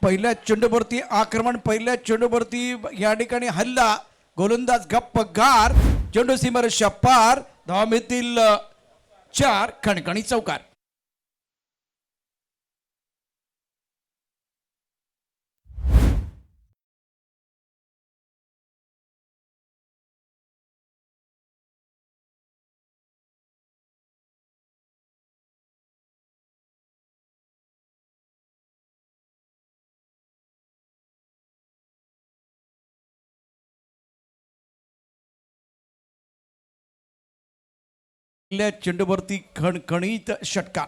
पहिल्या चेंडूवरती आक्रमण, पहिल्या चेंडूवरती या ठिकाणी हल्ला, गोलंदाज गप्प गार, चेंडू सीमारेषा पार, धावमेतील 4, खणखणी चौकार. पहिल्या चेंडूवरती खणखणीत षटकार,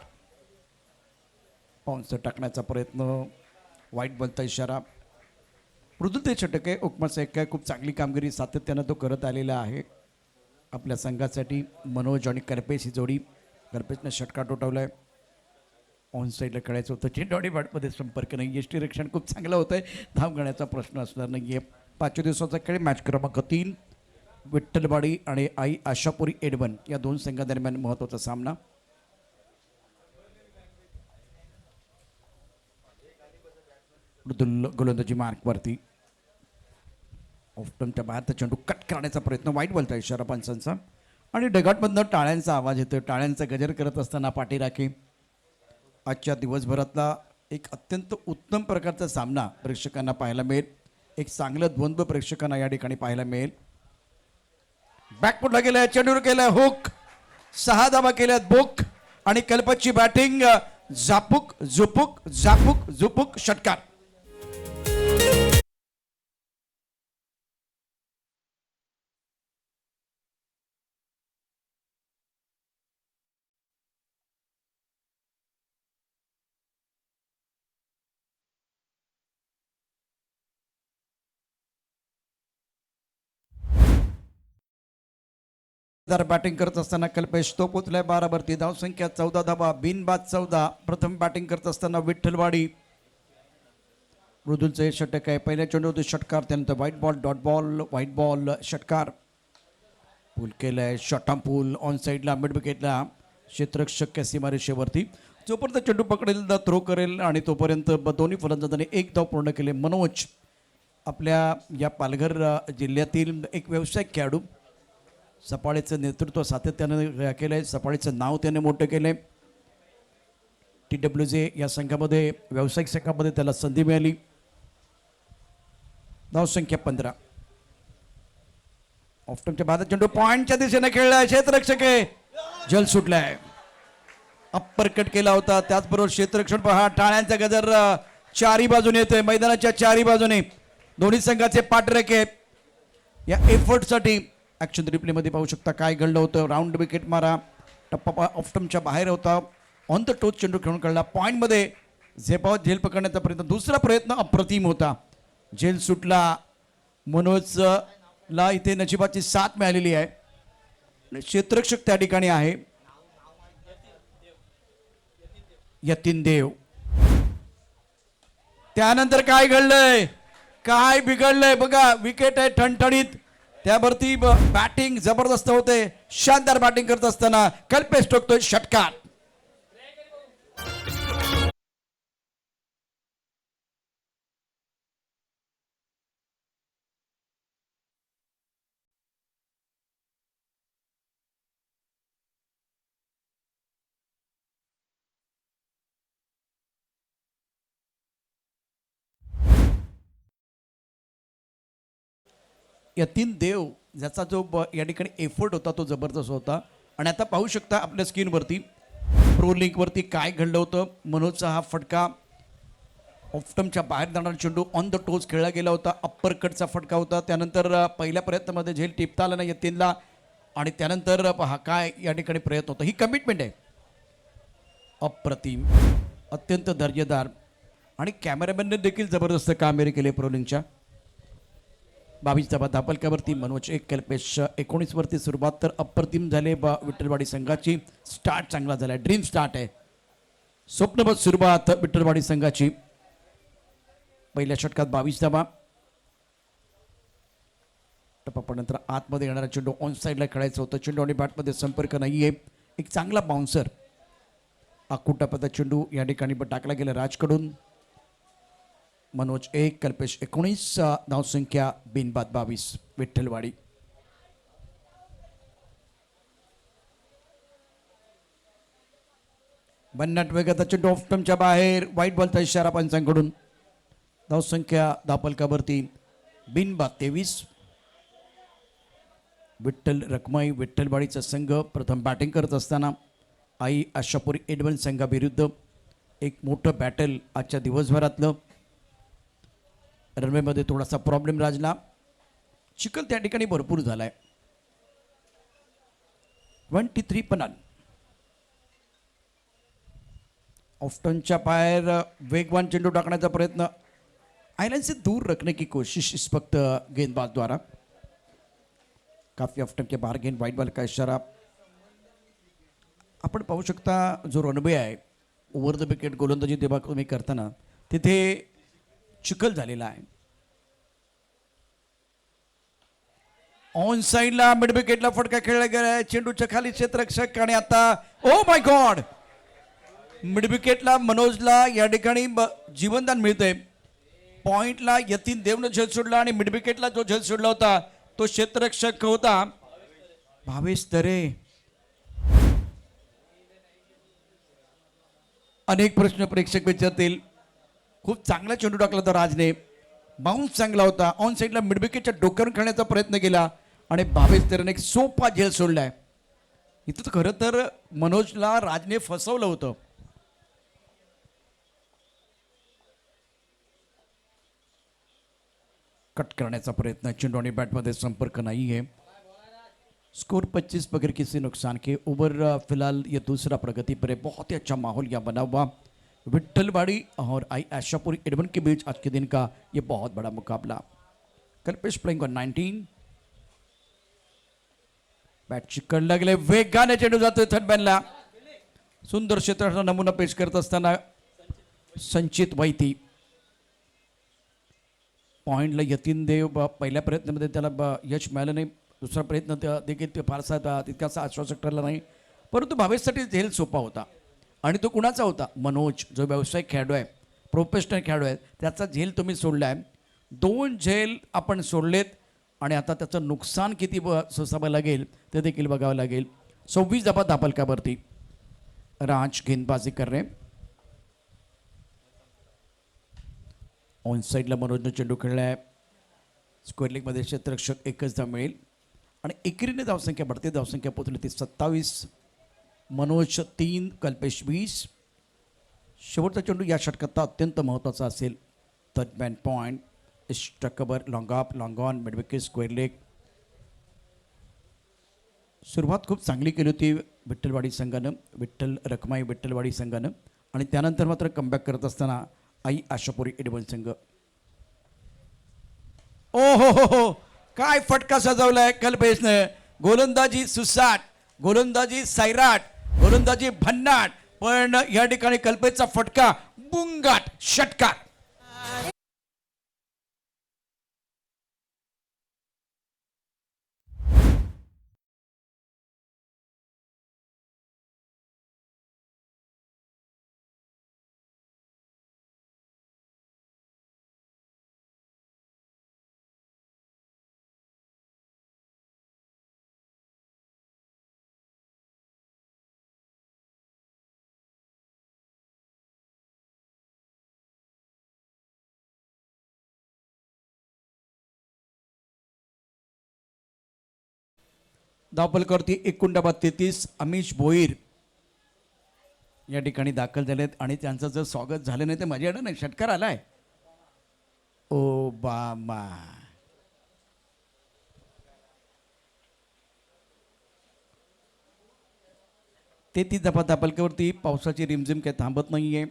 बाउन्सर टाकण्याचा प्रयत्न, वाईट बॉलचा इशारा. मृदुल ते षटक आहे. ओकमाचा एक खूप चांगली कामगिरी सातत्यानं तो करत आलेला आहे आपल्या संघासाठी. मनोज आणि करपेश ही जोडी, करपेशने षटकार टोटवलाय. ऑन साईडला खेळायचं होतं, चेंडू बॅटमध्ये संपर्क नाही. यष्टीरक्षण खूप चांगलं होतंय, धाव घेण्याचा प्रश्न असणार नाही आहे. 5व्या दिवसाचा खेळ, मॅच क्रमांक 3, विठ्ठलवाडी आणि आई आशापुरी एडवन या दोन संघादरम्यान महत्त्वाचा सामना. मृदुल गोलंदाजी मार्कवरती, ऑफ्टनच्या बाहेरचा चेंडू कट करण्याचा प्रयत्न, वाईट बॉलचा इशारा पंचांचा. आणि डगाटमधनं टाळ्यांचा आवाज येतोय, टाळ्यांचा गजर करत असताना पाठीराखे. आजच्या दिवसभरातला एक अत्यंत उत्तम प्रकारचा सामना प्रेक्षकांना पाहायला मिळेल. एक चांगलं द्वंद्व प्रेक्षकांना या ठिकाणी पाहायला मिळेल. बॅकफुटला गेलाय, चेंडूवर केलाय हुक, 6 धावा केल्यात बोक. आणि कल्पची बॅटिंग, झापूक झुपूक झापूक झुपूक षटकार. बॅटिंग करत असताना कल्पेश तो पोचलाय 12 वरती, धावसंख्या 14 धावा, बिनबाद 14. प्रथम बॅटिंग करत असताना विठ्ठलवाडी, मृदुलचे षटक आहे. पहिल्या चेंडूवरती षटकार, त्यानंतर white ball, dot ball, white ball, षटकार. पूल केलाय, शॉर्ट पूल, ऑन साईडला मिड विकेटला क्षेत्ररक्षक सीमारेषेवरती. जोपर्यंत चेंडू पकडेल थ्रो करेल आणि तोपर्यंत दोन्ही फलंदाजांनी 1 धाव पूर्ण केले. मनोज आपल्या या पालघर जिल्ह्यातील एक व्यावसायिक खेळाडू, सफाळेचं नेतृत्व सातत्यानं केलं आहे. सफाळेचं नाव त्याने मोठं केलं आहे. TWJ या संघामध्ये, व्यावसायिक संघामध्ये त्याला संधी मिळाली. धावसंख्या 15. ऑफ्टनच्या बाद चेंडू पॉइंटच्या दिशेने खेळलाय, क्षेत्ररक्षक आहे, जल सुटलाय. अप्पर कट केला होता, त्याचबरोबर क्षेत्ररक्षण पहा, टाळ्यांचा गजर चारी बाजूने येतोय. मैदानाच्या चारी बाजूने दोन्ही संघाचे पाठराखे या एफर्टसाठी. ॲक्शन रिप्लेमध्ये पाहू शकता काय घडलं होतं. राऊंड विकेट मारा, टप्पा ऑफ्टमच्या बाहेर होता, ऑन द टोच चेंडू खेळून काढला. पॉईंटमध्ये झेपावत झेल पकडण्याचा प्रयत्न, दुसरा प्रयत्न अप्रतिम होता, झेल सुटला. मनोजला इथे नशिबाची साथ मिळालेली आहे. क्षेत्ररक्षक त्या ठिकाणी आहे यतीन देव. त्यानंतर काय घडलंय, काय बिघडलंय बघा. विकेट आहे ठणठणीत, त्यावरती बॅटिंग जबरदस्त होते. शानदार बॅटिंग करत असताना कल्पेश टोकतोय षटकार. यतीन देव, ज्याचा जो या ठिकाणी एफर्ट होता तो जबरदस्त होता. आणि आता पाहू शकता आपल्या स्क्रीनवरती, प्रो लिंकवरती काय घडलं होतं. मनोजचा हा फटका, ऑफ्टमच्या बाहेर जाणारा चेंडू ऑन द टोच खेळला गेला होता, अप्पर कटचा फटका होता. त्यानंतर पहिल्या प्रयत्नामध्ये झेल टिपता आला नाही यतीनला. आणि त्यानंतर हा काय या ठिकाणी प्रयत्न होता, ही कमिटमेंट आहे अप्रतिम, अत्यंत दर्जेदार. आणि कॅमेरामॅनने देखील जबरदस्त कामगिरी केली प्रो लिंकच्या. 22 धावा धापलकावरती मनोज 1, कल्पेश 19 वरती सुरुवात. तर अप्रतिम झाले विठ्ठलवाडी संघाची. स्टार्ट चांगला झाला, ड्रीम स्टार्ट आहे, स्वप्नबद्ध सुरुवात विठ्ठलवाडी संघाची. पहिल्या षटकात 22 धावा. टप्पानंतर आतमध्ये येणारा चेंडू ऑन साईडला खेळायचं होतं, चेंडू आणि बॅटमध्ये संपर्क नाहीये. एक चांगला बाउन्सर, आकुटापदा चेंडू या ठिकाणी टाकला गेला राजकडून. मनोज 1, कल्पेश 19, धावसंख्या बिनबाद 22, विठ्ठलवाडी. बन्नाट वेगाचा चेंडू ऑफ स्टंपच्या बाहेर, वाईट बॉलचा इशारा पंचांकडून. धावसंख्या धापलकावरती बिनबाद 23. विठ्ठल रखमाई विठ्ठलवाडीचा संघ प्रथम बॅटिंग करत असताना आई आशापुरी एडवन संघाविरुद्ध एक मोठं बॅटल आजच्या दिवसभरातलं. रनवेमध्ये थोडासा प्रॉब्लेम राजला, चिखल त्या ठिकाणी भरपूर झालाय. 23 पन्नास. ऑफ्टनच्या बाहेर वेगवान चेंडू टाकण्याचा प्रयत्न, आयलैंड से दूर रखने की कोशिश इस वक्त गेंदबाज द्वारा. काफी ऑफ्टन के बाहर गेंद, वाइट बॉल का इशारा. आपण पाहू शकता जो रनवे आहे ओव्हर द विकेट गोलंदाजी तेव्हा तुम्ही करताना तिथे चिखल झालेला आहे. ऑन साईडला मिड विकेटला फटका खेळला गेला, चेंडूच्या खाली क्षेत्ररक्षक आणि आता ओ माय गॉड, मिड विकेटला मनोजला या ठिकाणी जीवनदान मिळतंय. पॉइंटला यतीन देवनं झेल सोडला आणि मिड विकेटला जो झेल सोडला होता तो क्षेत्ररक्षक होता भावेश तरे. अनेक प्रश्न प्रेक्षक विचारतील. खूप चांगला चेंडू टाकला होता राजने, बाउन्स चांगला होता. ऑन साईडला मिड विकेटच्या डोक्यावर खेळण्याचा प्रयत्न केला आणि भावेश तरेने एक सोपा झेल सोडलाय. इथं खरं तर मनोजला राजने फसवलं होतं. कट करण्याचा प्रयत्न, चेंडू आणि बॅटमध्ये संपर्क नहीं है. स्कोर 25 बगैर किसी नुकसान के. ओवर फिलहाल ये दूसरा प्रगति पर है. बहुत ही अच्छा माहौल यहाँ बना हुआ. विठ्ठलवाड़ी और आई आशापुरी एडवन के बीच आज के दिन का ये बहुत बड़ा मुकाबला. Kalpesh playing on 19. Bat chicken लागले, वेगाने चेंडू जातोय थर्ड मॅनला. सुंदर क्षेत्राचा नमुना पेश करत असताना संचित वैती. पॉइंटला यतीन देव पहिल्या प्रयत्नामध्ये त्याला यश मिळालं नाही. दुसरा प्रयत्न देखील फारसा तितकासा आश्वासक ठरला नाही, परंतु भावेशसाठी झेल सोपा होता. आणि तो कुणाचा होता? मनोज, जो व्यावसायिक खेळाडू आहे, प्रोफेशनल खेळाडू आहे, त्याचा झेल तुम्ही सोडला आहे. 2 झेल आपण सोडलेत आणि आता त्याचं नुकसान किती सोसावं लागेल ते देखील बघावं लागेल. 26 धाबा धापलकावरती राज गेंदबाजी कर रहे. ऑन साईडला मनोजनं चेंडू खेळला आहे. स्क्वेअर लेगमध्ये क्षेत्ररक्षक एकच धाव मिळेल आणि एकेरीने धावसंख्या बढ़ते. धावसंख्या पोहोचली ती 27. मनोज 3, कल्पेश 20. शेवटचा चेंडू या षटकात अत्यंत महत्त्वाचा असेल. थर्ड मॅन पॉईंट, स्ट्रकबर, long off, long on, mid wicket, square leg. सुरुवात खूप चांगली केली होती विठ्ठलवाडी संघानं, विठ्ठल रखमाई विठ्ठलवाडी संघानं, आणि त्यानंतर मात्र कमबॅक करत असताना आई आशापुरी एडवन संघ. ओ हो, काय फटका सजवलाय कल्पेशने. गोलंदाजी सुसाट, गोलंदाजी सैराट, गोलंदाजी भन्नाट, पण या ठिकाणी कल्पेशचा फटका बुंगाट षटकार. धावपलकावरती 39 अमिश भोईर या ठिकाणी दाखल झालेत आणि त्यांचं जर स्वागत झालं नाही तर मजा येणार नाही. षटकार आलाय. ओबामा. ते ती धापलकावरती पावसाची रिमझिम काही थांबत नाहीये.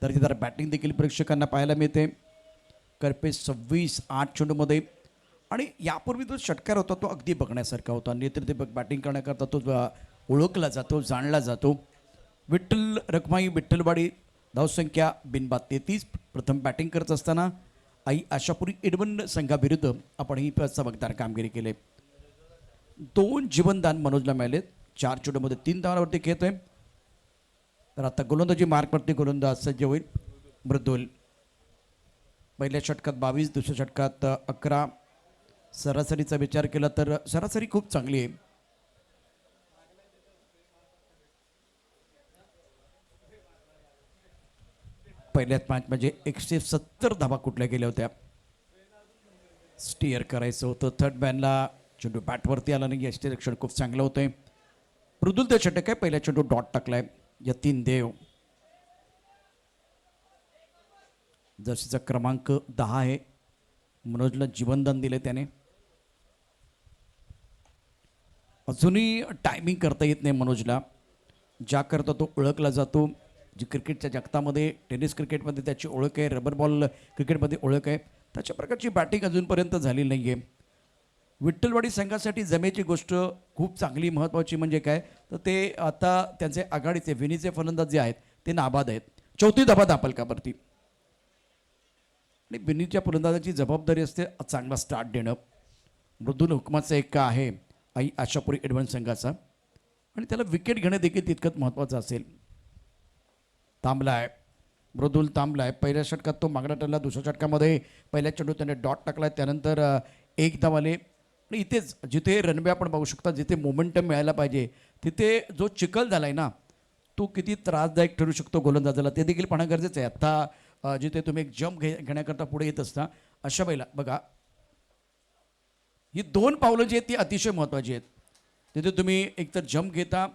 दर्जेदार बॅटिंग देखील प्रेक्षकांना पाहायला मिळते. कल्पेश 26, 8 चेंडूमध्ये. आणि यापूर्वी जो षटकार होता तो अगदी बघण्यासारखा होता. नेत्रदीपक बॅटिंग करण्याकरता तो ओळखला जातो, जाणला जातो. विठ्ठल रखमाई विठ्ठलवाडी धावसंख्या बिनबाद 33. प्रथम बॅटिंग करत असताना आई आशापुरी एडवन संघाविरुद्ध आपण ही चमकदार कामगिरी केली. 2 जीवनदान मनोजला मिळालेत. 4 चेंडूमध्ये 3 धावांवरती खेळतोय. तर आता गोलंदाजी मार्कवरती गोलंदाज सज्ज होईल. मृदुल पहिल्या षटकात 22, दुसऱ्या षटकात 11. सरासरीचा विचार केला तर सरासरी खूप चांगली आहे. पहिल्याच मॅच म्हणजे 170 धावा कुठल्या गेल्या होत्या. स्टिअर करायचं होतं थर्ड बॅनला, चेंडू बॅटवरती आला नाही. याचे रक्षण खूप चांगलं होतंय. मृदुल ते षटक आहे. पहिल्या चेंडू डॉट टाकलाय यतीन देव. जर्सीचा क्रमांक 10 आहे. मनोजला जीवनदान दिले त्याने. अजूनही टायमिंग करता येत नाही मनोजला. ज्या करता तो ओळखला जातो, जी क्रिकेटच्या जगतामध्ये, टेनिस क्रिकेटमध्ये त्याची ओळख आहे, रबर बॉल क्रिकेटमध्ये ओळख आहे, त्याच्या प्रकारची बॅटिंग अजूनपर्यंत झाली नाही आहे. विठ्ठलवाडी संघासाठी जमेची गोष्ट खूप चांगली महत्त्वाची म्हणजे काय, तर ते आता त्यांचे आघाडीचे विनीचे फलंदाज जे आहेत ते नाबाद आहेत. 34 धावा दापलकावरती. आणि बिन्नीच्या फलंदाजाची जबाबदारी असते चांगला स्टार्ट देणं. मृदुल हुकमाचा एक आहे आई आशापुरी एडव्हान्स संघाचा, आणि त्याला विकेट घेणं देखील तितकंच महत्त्वाचं असेल. थांबलाय मृदुल, थांबलाय. पहिल्या षटकात तो मागणा ठरला. दुसऱ्या षटकामध्ये पहिल्या चेंडू त्याने डॉट टाकलाय. त्यानंतर एक धाव आले. आणि इथेच जिथे रनवे आपण बघू शकता, जिथे मोमेंटम मिळायला पाहिजे तिथे जो चिखल झालाय ना, तो किती त्रासदायक ठरू शकतो गोलंदाजाला ते देखील पाहणं गरजेचं आहे. आता जिथे तुम्ही एक जम्प घेण्याकरता पुढे येत असता, अशा वेळेला बघा ही 2 पावलं जी आहेत ती अतिशय महत्त्वाची आहेत. तिथे तुम्ही एकतर जम्प घेता,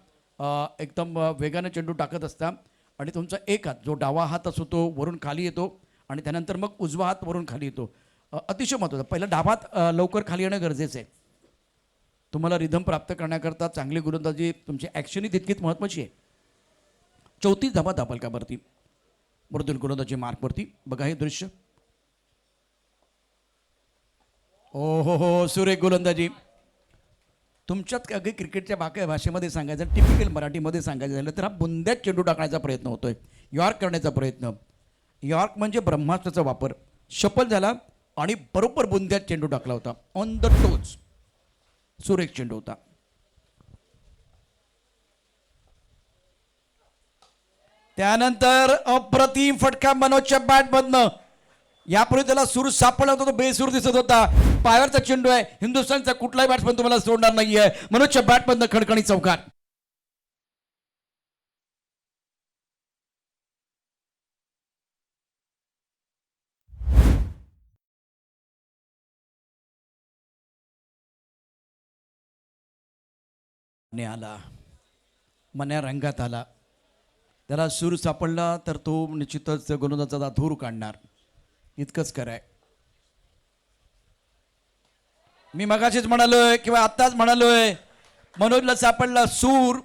एकदम वेगाने चेंडू टाकत असता, आणि तुमचा एक हात जो डावा हात असतो तो वरून खाली येतो, आणि त्यानंतर मग उजवा हात वरून खाली येतो. अतिशय महत्त्वाचं. पहिला डावा हात लवकर खाली येणं गरजेचं आहे. तुम्हाला रिधम प्राप्त करण्याकरता चांगली गोलंदाजी, तुमची ॲक्शनही तितकीच महत्त्वाची आहे. 34 धावा दापलकावरती. मृदुल गोलंदाजी मार्कवरती. बघा हे दृश्य. ओ हो, सुरेख गोलंदाजी. तुमच्यात अगदी क्रिकेटच्या भाषेमध्ये सांगायचं, टिपिकल मराठीमध्ये सांगायचं झालं तर हा बुंद्यात चेंडू टाकण्याचा प्रयत्न होतोय, यॉर्क करण्याचा प्रयत्न. यॉर्क म्हणजे ब्रह्मास्त्राचा वापर. सफल झाला आणि बरोबर बुंद्यात चेंडू टाकला होता, ऑन द टोच. सुरेख चेंडू होता. त्यानंतर अप्रतिम फटका मनोजच्या बॅटमधनं. यापूर्वी त्याला सूर सापडला होता, तो बेसूर दिसत होता. पायावरचा चेंडू आहे. हिंदुस्थानचा कुठलाही बॅट्समन तुम्हाला सोडणार नाहीये. मनोजच्या बॅटमधनं खणखणी चौकार. आला मन्या रंगात आला. त्याला सूर सापडला तर तो निश्चितच गोलंदाजाचा धूर काढणार, इतकंच कराय. मी मगाशीच म्हणालोय किंवा आत्ताच म्हणालोय, मनोजला सापडला सूर,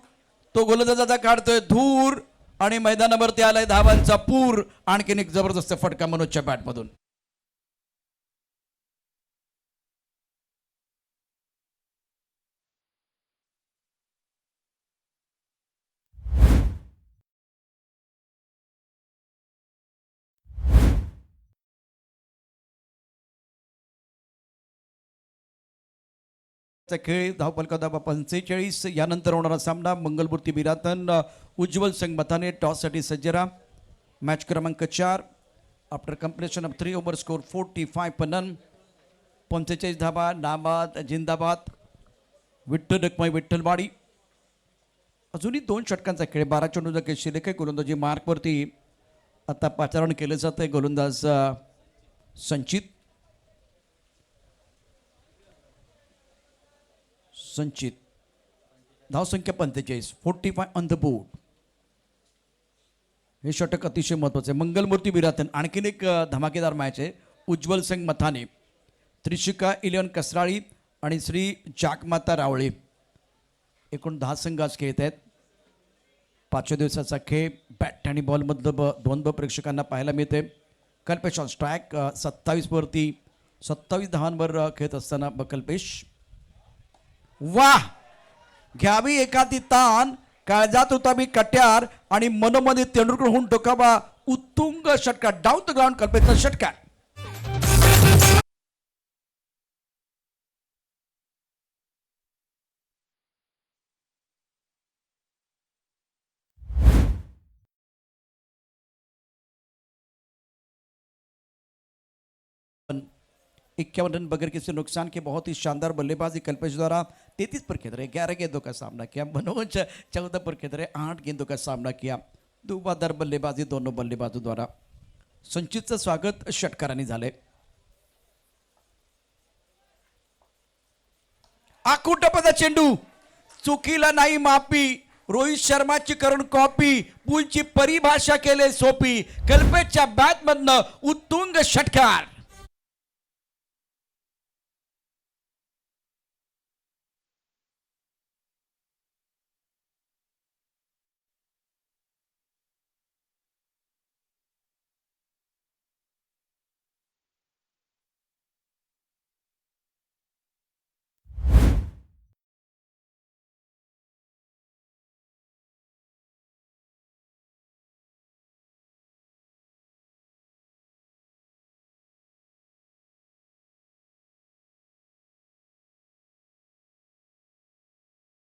तो गोलंदाजाचा काढतोय धूर, आणि मैदानावरती आलाय धावांचा पूर. आणखीन एक जबरदस्त फटका मनोजच्या बॅटमधून. खेळ धावपलका धावा 45. यानंतर होणारा सामना मंगलमूर्ती बिरातन उज्ज्वल संघ मथाने. टॉससाठी सज्जरा. मॅच क्रमांक 4. After completion of 3 over score 45 for none. 45 धावा. नाबाद जिंदाबाद. विठ्ठल रखमाई विठ्ठलवाडी. अजूनही 2 षटकांचा खेळ. 12 चेंडूचा खेळ. शिलेखे गोलंदाजी मार्कवरती. आता पाचारण केलं जात आहे. गोलंदाज संचित. धावसंख्या 45. 45 ऑन द बोर्ड. हे षटक अतिशय महत्त्वाचं आहे. मंगलमूर्ती बिरातन. आणखीन एक धमाकेदार मॅच आहे. उज्ज्वल संघ मथाने, त्रिशिका 11 कसराळी आणि श्री जागमाता रावळे. एकूण 10 संघ आज खेळत आहेत. 5व्या दिवसाचा खेळ. बॅट आणि बॉलमधलं द्वंद्व प्रेक्षकांना पाहायला मिळते. Kalpesh on strike. 27 वरती 27 धावांवर खेळत असताना कल्पेश. वाह, घ्यावी एखादी तान, काळजात होता मी कट्यार, आणि मनोमनी तेंडुलकर होऊन टोकावा उत्तुंग षटकार. डाऊन द ग्राउंड कल्पेशचा षटकार. 51 रन बगैर किसी नुकसान के बहुत ही शानदार बल्लेबाजी कल्पेश द्वारा 33 पर खेल रहे 11 गेंदों का सामना किया। मनोज 14 पर खेल रहे 8 गेंदों का सामना किया। धुआंधार बल्लेबाजी दोनों बल्लेबाजों द्वारा। संचितचं स्वागत षटकारांनी झाले। आकुटपदा चेंडू चुकीला नाही माफी। रोहित शर्माची करून कॉपी पुलची परिभाषा केले सोपी। कल्पेशच्या बॅटमधनं उत्तुंग षटकार।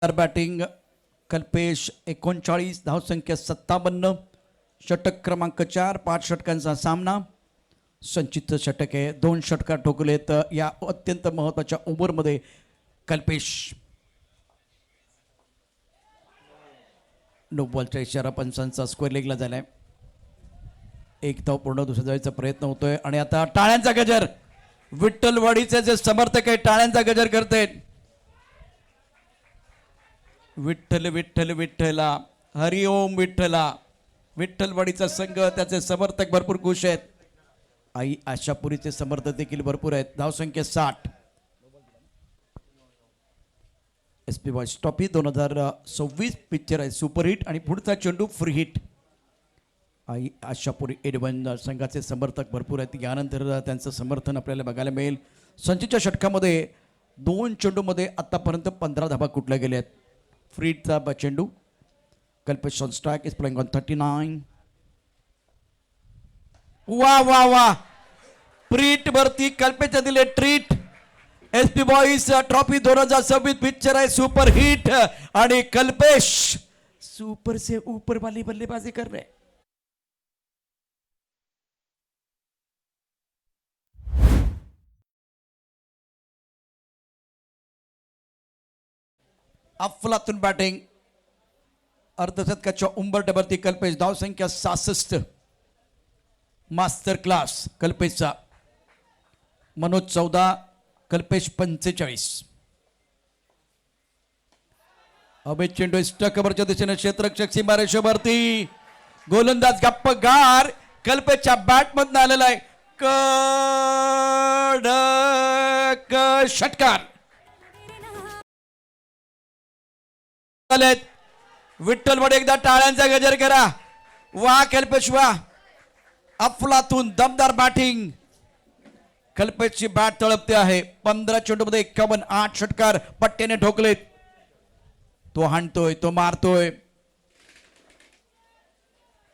बॅटिंग कल्पेश 39 धावसंख्या 57 षटक क्रमांक 4 5 षटकांचा सामना। संचितचं षटक आहे 2 षटकार ठोकलेत या अत्यंत महत्त्वाच्या ओव्हरमध्ये। कल्पेश नो बॉलचा इशारा पंचांचा स्क्वेअर लेगला झालाय। एक धाव पूर्ण दुसऱ्या धावेचा प्रयत्न होतोय आणि आता टाळ्यांचा गजर। विठ्ठलवाडीचे जे समर्थक आहे टाळ्यांचा गजर करतायत। विठ्ठल विठ्ठल विठ्ठला हरिओम विठ्ठला। विठ्ठलवाडीचा संघ त्याचे समर्थक भरपूर खुश आहेत। आई आशापुरीचे समर्थक देखील भरपूर आहेत। धावसंख्या 60। SP बॉयज ट्रॉफी 2026 पिक्चर आहे सुपरहिट आणि पुढचा चेंडू फ्री हिट। आई आशापुरी एडवन संघाचे समर्थक भरपूर आहेत। यानंतर त्यांचं समर्थन आपल्याला बघायला मिळेल। संचितच्या षटकामध्ये 2 चेंडूमध्ये आतापर्यंत 15 धाबा कुठल्या गेल्या आहेत। फ्रीडचा चेंडू Kalpesh on strike is playing on 39। वा वा वा प्रीट वरती कल्पेशने दिले treat. SP boys trophy 2026 picture आहे सुपर हिट आणि कल्पेश सुपर से ऊपर वाली बल्लेबाजी कर रहे। अफलातून बॅटिंग अर्धशतकाच्या उंबरठ्यावरती कल्पेश। धावसंख्या 66 मास्टर क्लास कल्पेशचा। मनोज 14 कल्पेश 45। अभय चेंडू स्टकवरच्या दिशेने क्षेत्ररक्षक सीमारेषेवरती गोलंदाज गप्प गार कल्पेशच्या बॅटमधून आलेला आहे। कडक षटकार। विठ्ठलवाडी एकदा टाळ्यांचा गजर करा। वा कल्पेश वा अफलातून दमदार बॅटिंग। कल्पेशची बॅट तळपते आहे। 15 चेंडूमध्ये 51 8 षटकार पट्ट्याने ठोकलेत। तो हाणतोय तो मारतोय।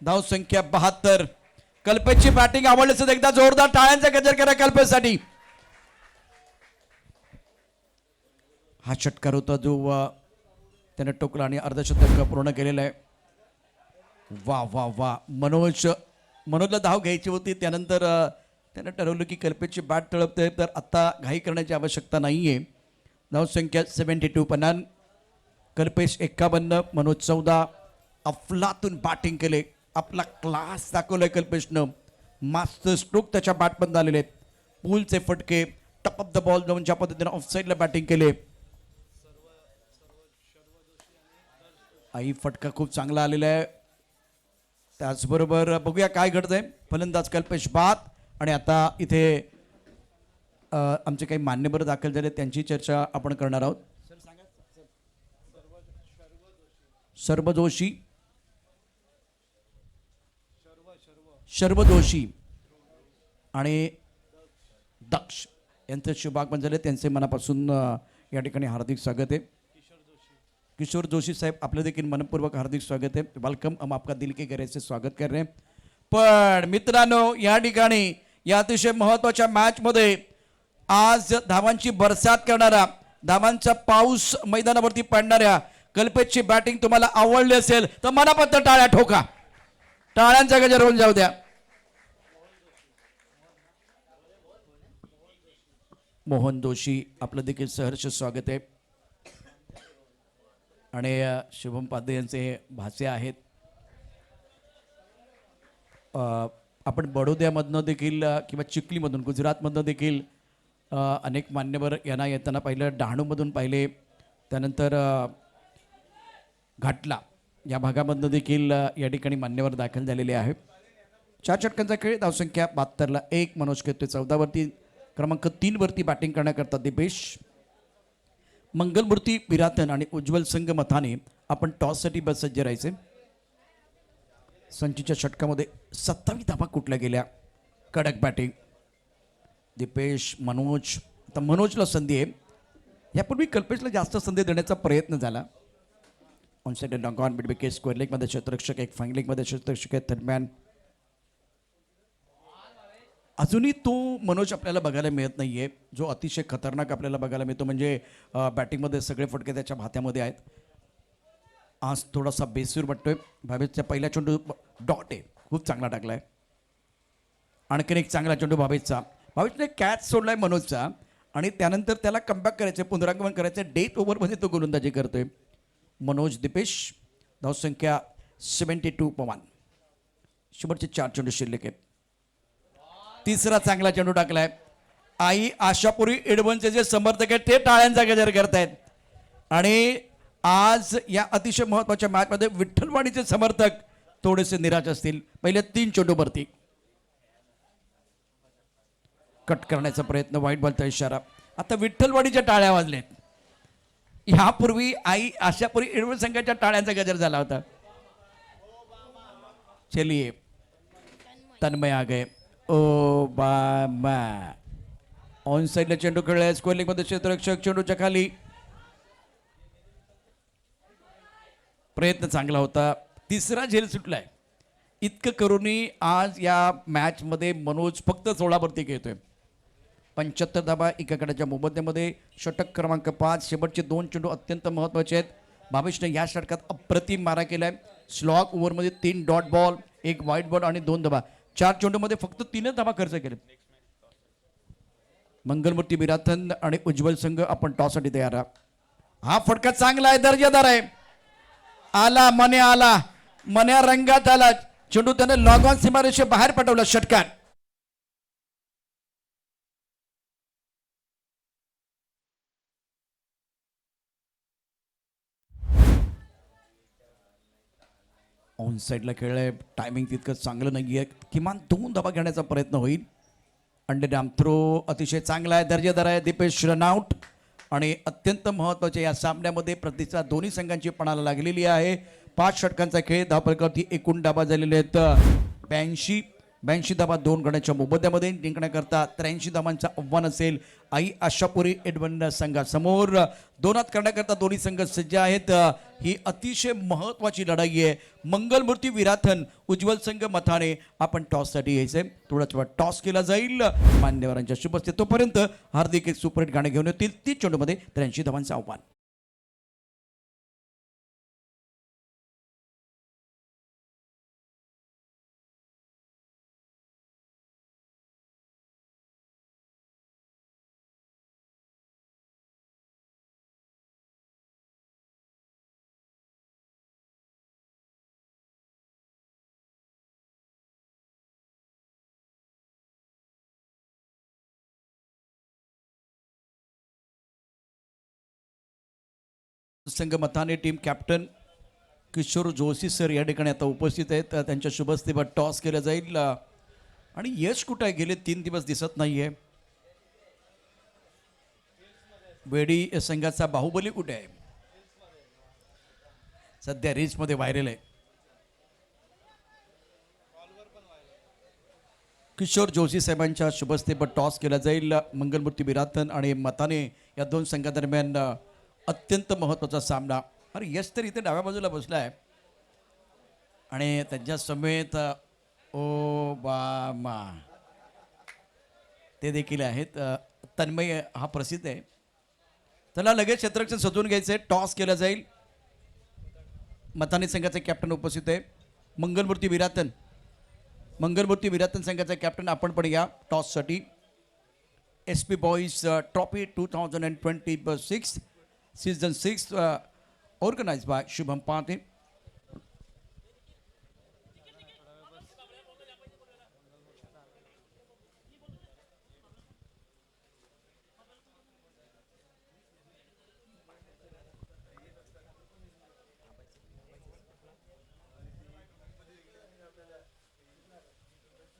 धावसंख्या 72। कल्पेशची बॅटिंग आवडल्यास एकदा जोरदार टाळ्यांचा गजर करा कल्पेशसाठी। हा षटकार होता जो त्याने टोकला आणि अर्धशतक पूर्ण केलेलं आहे। वा वा वा मनोजला धाव घ्यायची होती त्यानंतर त्याने ठरवलं की कल्पेशची बॅट तळपते तर आता घाई करण्याची आवश्यकता नाहीये। धावसंख्या 72 पन्नान कल्पेश 51 मनोज 14। अफलातून बॅटिंग केले आपला क्लास दाखवलाय कल्पेशनं। मास्टर स्ट्रोक त्याच्या बॅटमधून आलेले आहेत। पूलचे फटके टप ऑफ द बॉल जाऊन ज्या पद्धतीने ऑफसाईडला बॅटिंग केले। आई फटका खूप चांगला आलेला आहे। त्याचबरोबर बघूया काय घडतंय। फलंदाज कल्पेश बाद आणि आता इथे आमचे काही मान्यवर दाखल झाले त्यांची चर्चा आपण करणार आहोत। शर्व जोशी आणि दक्ष यांचे शुभागमन झाले त्यांचे मनापासून या ठिकाणी हार्दिक स्वागत आहे। किशोर जोशी साहेब आपलं देखील मनपूर्वक हार्दिक स्वागत है। वेलकम, हम आपका दिल के गहरे से स्वागत कर रहे हैं। पण मित्रांनो या ठिकाणी या अतिशय महत्त्वाच्या मॅच मध्ये आज धावांची बरसात करणारा धावांचा पाऊस मैदानावरती पडणाऱ्या कल्पेशची बॅटिंग तुम्हाला आवडली असेल तर मनापासून टाळ्या ठोका। टाळ्यांचा गजर होऊन जाऊ द्या। मोहन जोशी आपलं देखील सहर्ष स्वागत आहे. आणि शुभम पाध्ये यांचे भाचे आहेत. आपण बडोद्यामधनं देखील किंवा चिखलीमधून गुजरातमधनं देखील अनेक मान्यवर यांना येताना पाहिलं. डहाणूमधून पाहिले, त्यानंतर घाटला या भागामधनं देखील या ठिकाणी मान्यवर दाखल झालेले आहे. 4 षटकांचा खेळ. धावसंख्या 72ला 1. मनोज केतवे 14वरती. क्रमांक 3 वरती बॅटिंग करण्याकरता दिपेश. मंगलमूर्ती विरातन आणि उज्ज्वल संघ मथाने आपण टॉससाठी बस सज्ज राहायचे. संचीच्या षटकामध्ये 27 धावा कुठल्या गेल्या. कडक बॅटिंग. दिपेश, मनोज. आता मनोजला संधी आहे. यापूर्वी कल्पेशला जास्त संधी देण्याचा प्रयत्न झाला. On side long on mid wicket. Square लेगमध्ये क्षेत्ररक्षक एक, फाईन लेगमध्ये क्षेत्ररक्षक आहे. थर्डमॅन. अजूनही तो मनोज आपल्याला बघायला मिळत नाही आहे, जो अतिशय खतरनाक आपल्याला बघायला मिळतो. म्हणजे बॅटिंगमध्ये सगळे फटके त्याच्या भात्यामध्ये आहेत. आज थोडासा बेसूर वाटतोय. भावेशच्या पहिला चेंडू डॉट आहे, खूप चांगला टाकला आहे. आणखीन एक चांगला चेंडू भावेशचा. भावेशने कॅच सोडलाय मनोजचा आणि त्यानंतर त्याला कमबॅक करायचं, पुनरागमन करायचं. डेथ ओव्हरमध्ये तो गोलंदाजी करतोय. मनोज. दिपेश. धावसंख्या 72. शेवटचे 4 चेंडू शिल्लक आहेत. तिसरा चांगला चेंडू टाकलाय. आई आशापुरी इडवनचे जे समर्थक आहेत ते टाळ्यांचा गजर करतायत. आणि आज या अतिशय महत्त्वाच्या मॅचमध्ये विठ्ठलवाडीचे समर्थक थोडेसे निराश असतील. पहिले 3 चेंडूवरती कट करण्याचा प्रयत्न. व्हाईट बॉलचा इशारा. आता विठ्ठलवाडीच्या टाळ्या वाजलेत. यापूर्वी आई आशापुरी इडवण संघाच्या टाळ्यांचा गजर झाला होता. चलिए, तन्मय आ गए. ओबामा. ऑन साईडला चेंडू खेळलाय. स्क्वेअर लेगमध्ये क्षेत्ररक्षक. चेंडूच्या खाली. प्रयत्न चांगला होता. तिसरा झेल सुटलाय. इतकं करूनही आज या मॅचमध्ये मनोज फक्त 16 वरती खेळतोय. 75 धाबा एका गडाच्या मोबदल्यामध्ये. षटक क्रमांक 5. शेवटचे 2 चेंडू अत्यंत महत्त्वाचे आहेत. भावेशने या षटकात अप्रतिम मारा केलाय. स्लॉग ओव्हरमध्ये 3 डॉट बॉल, 1 व्हाईट बॉल आणि 2 धाबा. 4 चेंडूमध्ये फक्त 3 धाबा खर्च केले. मंगलमूर्ती विराथन आणि उज्ज्वल संघ आपण टॉससाठी तयार आहात. हा फटका चांगला आहे, दर्जेदार आहे. आला मन्या, आला मन्या, रंगात आला. चेंडू त्याने लॉग ऑन सीमारेषे बाहेर पटवला. षटकार. ऑन साईडला खेळलाय. टायमिंग तितकं चांगलं नाही आहे. किमान 2 धाबा घेण्याचा प्रयत्न होईल. अंडरआर्म थ्रो अतिशय चांगला आहे, दर्जेदार आहे. दिपेश रनआउट. आणि अत्यंत महत्त्वाचे या सामन्यामध्ये प्रतिसाद दोन्ही संघांची पणाला लागलेली आहे. 5 षटकांचा खेळ. धावफलकावरती एकूण धाबा झालेले आहेत 82 धाबा 2 गड्यांच्या मोबदल्यामध्ये. जिंकण्याकरता 83 धाबांचं आव्हान असेल आई आशापुरी एडवन संघासमोर. 2 करण्याकरता दोन्ही संघ सज्ज आहेत. ही अतिशय महत्त्वाची लढाई आहे. मंगलमूर्ती विराथन, उज्ज्वल संघ मथाने आपण टॉससाठी यायचंय. थोडाच वेळ टॉस केला जाईल. मान्यवरांच्या शुभ असते तोपर्यंत हार्दिक एक सुपरहिट गाणे घेऊन येतील. 30 चेंडूमध्ये 83 धाबांचं आव्हान. संघ मथाने team captain Kishor Joshi sir या ठिकाणी आता उपस्थित आहेत. त्यांच्या शुभस्तेवर टॉस केला जाईल. आणि यश कुठे आहे? गेले 3 दिवस दिसत नाहीये. वेडी संघाचा बाहुबली कुठे आहे? सध्या रील्समध्ये व्हायरल आहे. किशोर जोशी साहेबांच्या शुभस्तेवर टॉस केला जाईल. मंगलमूर्ती विराथन आणि मथाने या 2 संघादरम्यान अत्यंत महत्त्वाचा सामना. अरे यश तर इथे डाव्या बाजूला बसला आहे आणि त्यांच्या समेत ओबामा ते देखील आहेत. तन्मय हा प्रसिद्ध आहे. चला लगेच क्षेत्ररक्षण सजवून घ्यायचं आहे. टॉस केला जाईल. मथाने संघाचे कॅप्टन उपस्थित आहे. मंगलमूर्ती विराथन संघाचा कॅप्टन आपण पण या टॉससाठी. SP Boys Trophy 2026 Season 6 organized by Shubham Pate.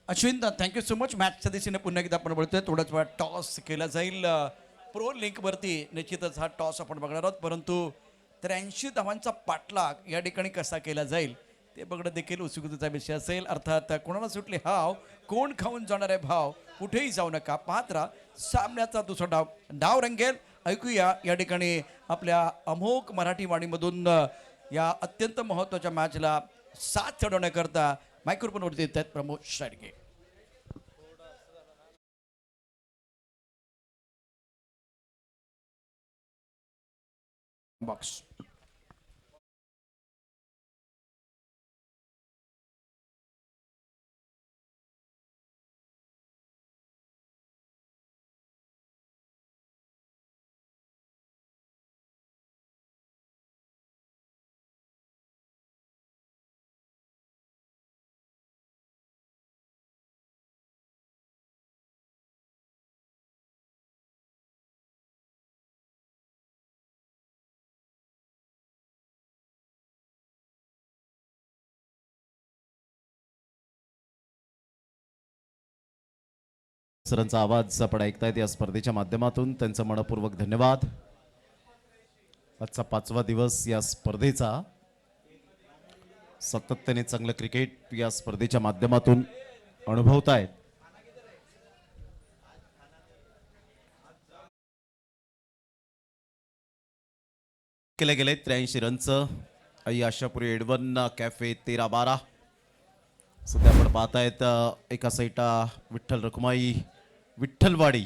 Ashwin thank you so much. मॅचच्या दिशेने पुन्हा एकदा आपण बोलतोय. थोडाच वेळ टॉस केला जाईल. प्रो लिंकवरती निश्चितच हा टॉस आपण बघणार आहोत, परंतु 83 धावांचा पाठलाग या ठिकाणी कसा केला जाईल ते बघणं देखील उत्सुकतेचा विषय असेल. अर्थात कोणाला सुटले हाव, कोण खाऊन जाणार आहे भाव, कुठेही जाऊ नका, पाहत राहा सामन्याचा दुसरा डाव. डाव रंगेल. ऐकूया या ठिकाणी आपल्या अमोघ मराठी वाणीमधून या अत्यंत महत्त्वाच्या मॅचला साथ चढवण्याकरता मायक्रोफोनवरती येत आहेत प्रमोद शाडगे. बॉक्स सरांचा आवाज आपण ऐकतायत या स्पर्धेच्या माध्यमातून. त्यांचं मनपूर्वक धन्यवाद. आजचा 5वा दिवस या स्पर्धेचा. सातत्याने चांगलं क्रिकेट या स्पर्धेच्या माध्यमातून अनुभवतायत. केले गेले 83 रनचं. आई आशापुरी एडवन कॅफे 13-12. सध्या आपण पाहतायत एका साईडला विठ्ठल रखुमाई विठ्ठलवाडी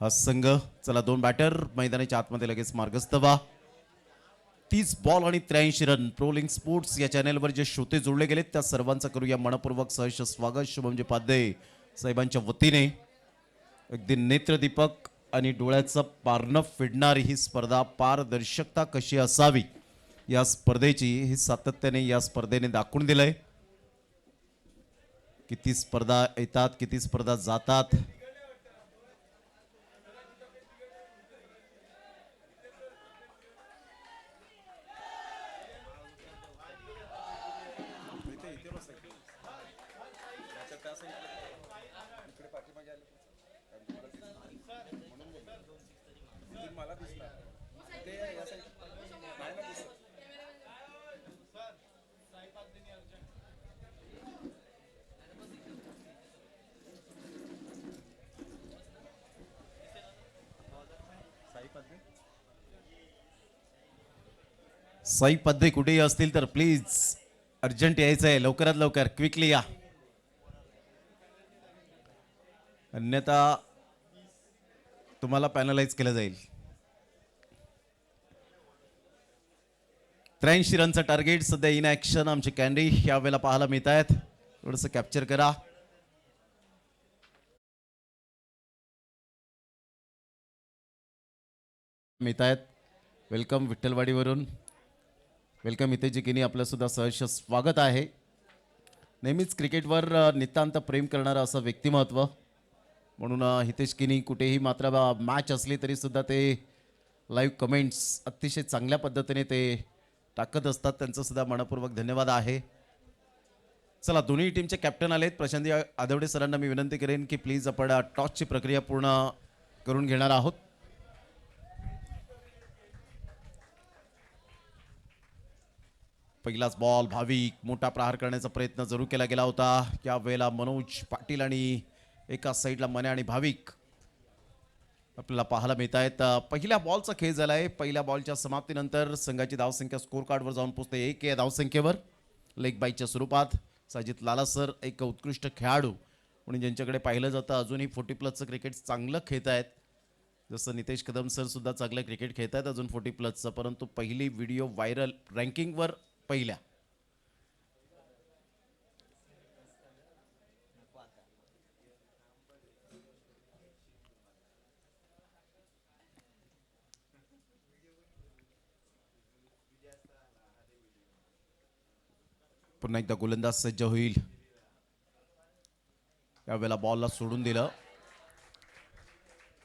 हा संघ. चला 2 बॅटर मैदानाच्या आतमध्ये लगेच मार्गस्थ व्हा. 30 बॉल आणि 83 रन. प्रोलिंग स्पोर्ट्स या चॅनेलवर जे श्रोते जोडले गेलेत त्या सर्वांचं करूया मनपूर्वक सहर्ष स्वागत शुभमजी पाध्ये साहेबांच्या वतीने. अगदी नेत्रदीपक आणि डोळ्याचं पारणं फिरणारी ही स्पर्धा, पारदर्शकता कशी असावी या स्पर्धेची ही सातत्याने या स्पर्धेने दाखवून दिलंय. किती स्पर्धा येतात, किती स्पर्धा जातात. साई पद्धे कुठेही असतील तर प्लीज अर्जंट यायचं आहे, लवकरात लवकर क्विकली या, अन्यथा तुम्हाला पॅनलाइज केलं जाईल. 83 रनचं टार्गेट सध्या इन ऍक्शन आमचे कॅन्डी यावेळेला पाहायला मिळत आहेत. थोडंसं कॅप्चर करा. मिळत आहेत. वेलकम विठ्ठलवाडीवरून. वेलकम हितेशजी किनी, आपलं सुद्धा सहर्ष स्वागत आहे. नेहमीच क्रिकेटवर नितांत प्रेम करणारं असं व्यक्तिमत्व म्हणून हितेश किनी कुठेही मात्र मॅच असली तरी सुद्धा ते लाईव्ह कमेंट्स अतिशय चांगल्या पद्धतीने ते टाकत असतात. त्यांचं सुद्धा मनपूर्वक धन्यवाद आहे. चला, दोन्ही टीमचे कॅप्टन आलेत. प्रशांत आदवडे सरांना मी विनंती करेन की प्लीज आपण टॉसची प्रक्रिया पूर्ण करून घेणार आहोत. पहिलाच बॉल भाविक, मोठा प्रहार करण्याचा प्रयत्न जरूर केला गेला होता. या वेळेला मनोज पाटील आणि एका साईडला मने आणि भाविक आपल्याला पाहायला मिळत आहेत. पहिल्या बॉलचा खेळ झाला आहे. पहिल्या बॉलच्या समाप्तीनंतर संघाची धावसंख्या स्कोर कार्डवर जाऊन पोहोचते 1 या धावसंख्येवर. लेग बाईच्या स्वरूपात साजिद लाला सर एक उत्कृष्ट खेळाडू म्हणून ज्यांच्याकडे पाहिलं जातं, अजूनही 40+ क्रिकेट चांगलं खेळत आहेत. जसं नितेश कदम सर सुद्धा चांगलं क्रिकेट खेळत आहेत अजून 40+चं. परंतु पहिली व्हिडिओ व्हायरल रँकिंगवर पहिल्या पुन्हा एकदा गोलंदाज सज्ज होईल. यावेळेला बॉलला सोडून दिलं.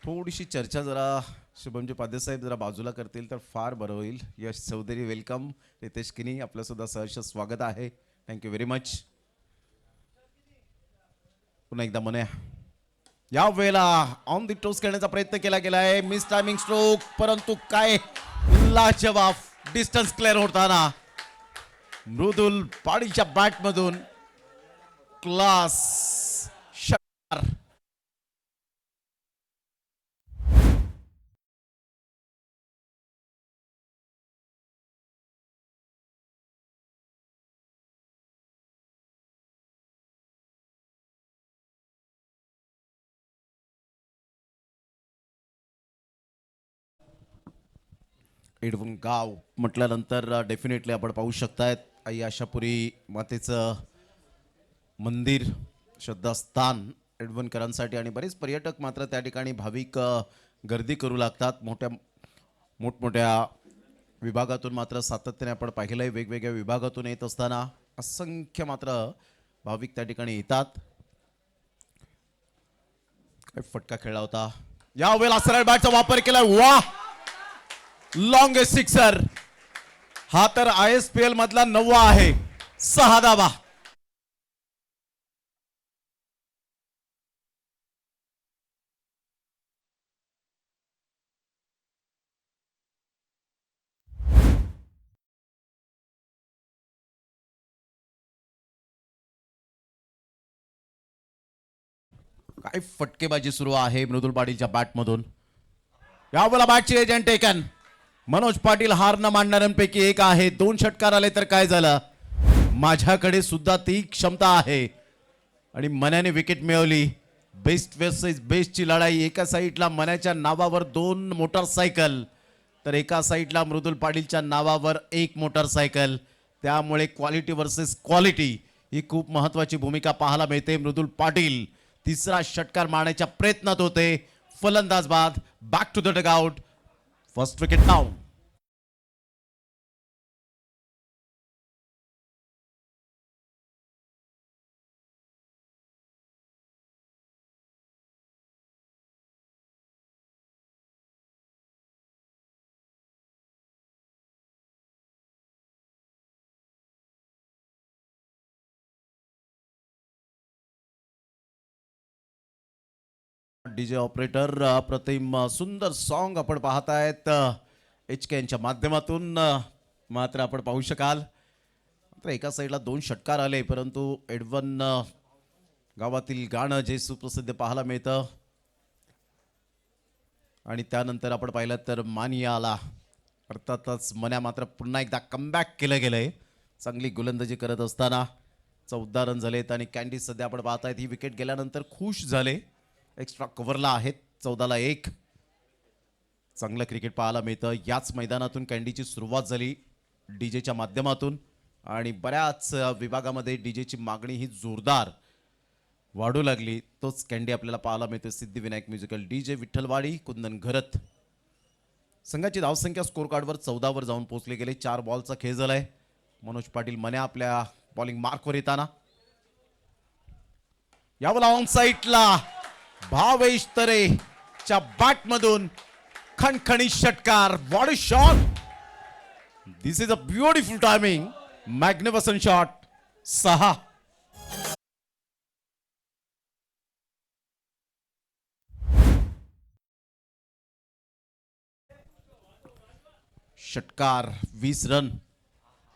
थोडीशी चर्चा जरा शुभमजी पाध्ये साहेब जरा बाजूला करतील तर फार बरं होईल. यश चौधरी वेलकम. रितेश किनी आपलं सुद्धा सहर्ष स्वागत आहे. Thank you very much. पुन्हा एकदा मने या वेळेला ऑन दी टोस करण्याचा प्रयत्न केला गेला आहे. मिस टायमिंग स्ट्रोक, परंतु काय लाजवाब डिस्टन्स क्लिअर होताना मृदुल पाडीच्या बॅटमधून क्लास षटकार. एडवून गाव म्हटल्यानंतर डेफिनेटली आपण पाहू शकतायत आई आशापुरी मातेचं मंदिर श्रद्धास्थान एडवणकरांसाठी आणि बरेच पर्यटक मात्र त्या ठिकाणी भाविक गर्दी करू लागतात. मोठमोठ्या विभागातून मात्र सातत्याने आपण पाहिलंय. वेगवेगळ्या विभागातून येत असताना असंख्य मात्र भाविक त्या ठिकाणी येतात. काय फटका खेळला होता. यावेळेला सरळ बॅटचा वापर केला. वा, लॉंगेस्ट सिक्सर. हा तर ISPL मधला 9वा आहे. 6 धावा. काय फटकेबाजी सुरू आहे मृदुल पाटीलच्या बॅटमधून. यावेळेला बॅटची एजंट टेकन. मनोज पाटील हार न मानणाऱ्यांपैकी एक आहे. 2 षटकार आले तर काय झालं. माझ्याकडे सुद्धा ती क्षमता आहे आणि मनाने विकेट मिळवली. बेस्ट वर्सेस बेस्टची लढाई. एका साईडला मनाच्या नावावर 2 मोटरसायकल तर एका साईडला मृदुल पाटीलच्या नावावर 1 मोटरसायकल. त्यामुळे क्वालिटी वर्सेस क्वालिटी ही खूप महत्वाची भूमिका पाहायला मिळते. मृदुल पाटील तिसरा षटकार मारण्याच्या प्रयत्नात होते. फलंदाज बाद. Back to the dugout. First wicket down. DJ operator Pratim सुंदर सॉन्ग आपण पाहतायत HK यांच्या माध्यमातून मात्र आपण पाहू शकाल. तर एका साईडला 2 षटकार आले परंतु एडवन गावातील गाणं जे सुप्रसिद्ध पाहायला मिळतं आणि त्यानंतर आपण पाहिलं तर मानियाला अर्थातच मन्या मात्र पुन्हा एकदा कमबॅक केलं गेलंय. चांगली गोलंदाजी करत असताना 14 रन झालेत आणि कॅन्डी सध्या आपण पाहतायत ही विकेट गेल्यानंतर खुश झाले. एक्स्ट्रा कव्हरला आहेत. 14ला 1. चांगलं क्रिकेट पाहायला मिळतं. याच मैदानातून कॅन्डीची सुरुवात झाली डीजेच्या माध्यमातून आणि बऱ्याच विभागामध्ये डीजेची मागणी ही जोरदार वाढू लागली. तोच कॅन्डी आपल्याला पाहायला मिळतो. सिद्धिविनायक म्युझिकल डीजे विठ्ठलवाडी कुंदन घरत. संघाची धावसंख्या स्कोर कार्डवर 14 वर जाऊन पोहोचले गेले. 4 बॉलचा खेळ झालाय. मनोज पाटील मन्या आपल्या बॉलिंग मार्कवर येताना यावेळेला ऑन साईडला भावेश तरेच्या बॅटमधून खणखणी षटकार. What a shot. This is a beautiful timing. Magnificent shot. 6. षटकार 20 रन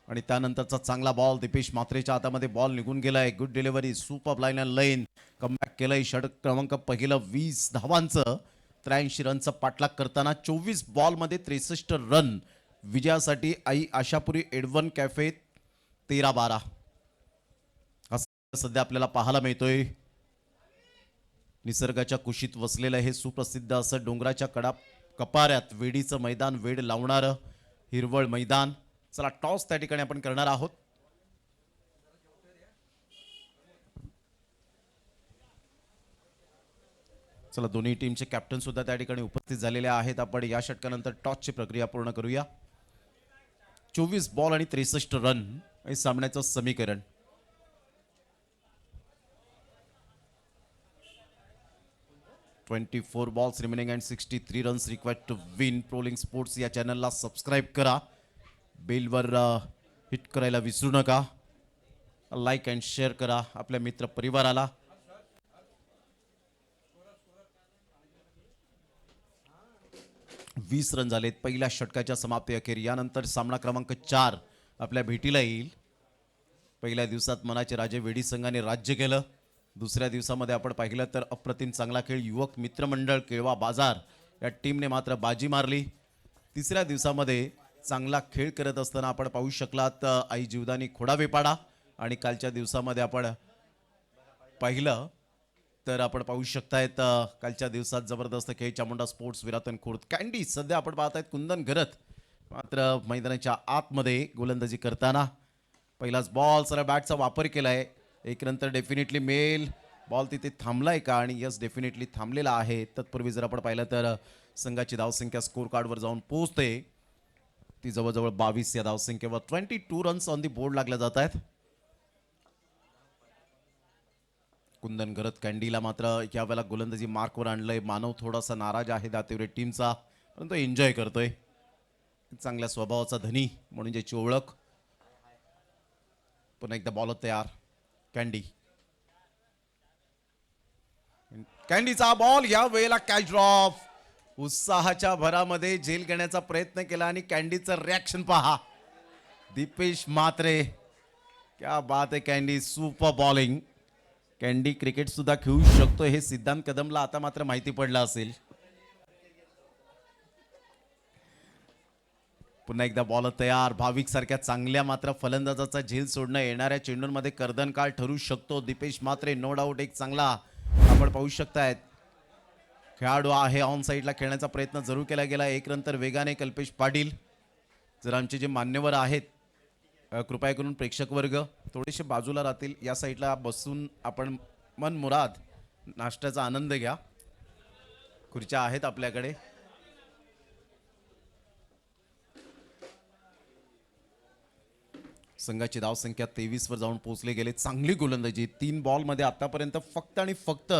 आणि त्यानंतरचा चांगला बॉल दीपेश मात्रेच्या हातामध्ये बॉल निघून गेलाय. Good delivery. Super line and line. Comeback केलंय. षटक क्रमांक पहिलं 20 धावांचं 83 रनचा पाठलाग करताना 24 बॉलमध्ये 63 रन. विजयासाठी आई आशापुरी एडवन कॅफे 13-12 असं सध्या आपल्याला पाहायला मिळतोय. निसर्गाच्या कुशीत वसलेलं हे सुप्रसिद्ध असं डोंगराच्या कपाऱ्यात वेडीचं मैदान, वेड लावणारं हिरवळ मैदान. चला टॉस त्या ठिकाणी आपण करणार आहोत. चला दोन्ही टीमचे कॅप्टन सुद्धा त्या ठिकाणी उपस्थित झालेले आहेत. आपण या षटकानंतर टॉसची प्रक्रिया पूर्ण करूया. 24 बॉल आणि 63 रन हे सामन्याचं समीकरण. 24 balls remaining and 63 runs required to win. Prolink Sports या चॅनलला सबस्क्राईब करा. बेलवर हिट करायला विसरू नका. लाईक अँड शेअर करा आपल्या मित्र परिवाराला. वीस रन झालेत पहिल्या षटकाच्या समाप्ती अखेर. यानंतर सामना क्रमांक 4 आपल्या भेटीला येईल. पहिल्या दिवसात मनाचे राजे वेडी संघाने राज्य केलं. दुसऱ्या दिवसामध्ये आपण पाहिलं तर अप्रतिम चांगला खेळ युवक मित्रमंडळ केळवा बाजार या टीमने मात्र बाजी मारली. तिसऱ्या दिवसामध्ये चांगला खेळ करत असताना आपण पाहू शकलात आई जीवदानी खोडावेपाडा. आणि कालच्या दिवसामध्ये आपण पाहिलं तर आपण पाहू शकतायत कालच्या दिवसात जबरदस्त खेळ चामुंडा स्पोर्ट्स विरातन खुर्द कॅन्डी. सध्या आपण पाहतायत कुंदन घरत मात्र मैदानाच्या आतमध्ये गोलंदाजी करताना. पहिलाच बॉल सरळ बॅटचा वापर केलाय. एक नंतर डेफिनेटली मेल बॉल तिथे थांबलाय का आणि यस डेफिनेटली थांबलेला आहे. तत्पूर्वी जर आपण पाहिलं तर संघाची धावसंख्या स्कोर कार्डवर जाऊन पोहोचते. ती जवळजवळ 22 या धावसंख्येवर 22 रन्स ऑन दी बोर्ड लागल्या जात आहेत. कुंदन घरत कॅन्डीला मात्र यावेळेला गोलंदाजी मार्कवर आणलंय. मानव थोडासा नाराज आहे दातेवरे टीमचा परंतु एन्जॉय करतोय. चांगल्या स्वभावाचा धनी म्हणून ज्याची ओळख. पुन्हा एकदा बॉल तयार. कॅन्डी कॅन्डीचा बॉल या वेळेला कॅच ड्रॉप. उत्साहाच्या भरामध्ये झेल घेण्याचा प्रयत्न केला आणि कॅन्डीचं रिॲक्शन पहा. दीपेश म्हात्रे क्या बात आहे. Candy super bowling. Candy cricket सुद्धा खेळू शकतो हे सिद्धांत कदमला आता मात्र माहिती पडलं असेल. पुन्हा एकदा बॉल तयार. भाविक सारख्या चांगल्या मात्र फलंदाजाचा झेल सोडणं येणाऱ्या चेंडूंमध्ये कर्दनकाळ ठरू शकतो. दीपेश म्हात्रे नो डाऊट एक चांगला आपण पाहू शकतायत खेळाडू आहे. ऑन साईडला खेळण्याचा प्रयत्न जरूर केला गेला. एक नंतर वेगाने कल्पेश पाटील. जर आमचे जे मान्यवर आहेत कृपया करून प्रेक्षक वर्ग थोडेसे बाजूला राहतील. या साईडला बसून आपण मन मुराद नाश्त्याचा आनंद घ्या. खुर्च्या आहेत आपल्याकडे. संघाची धावसंख्या 23 वर जाऊन पोहोचले गेले. चांगली गोलंदाजी. 3 बॉलमध्ये आतापर्यंत फक्त आणि फक्त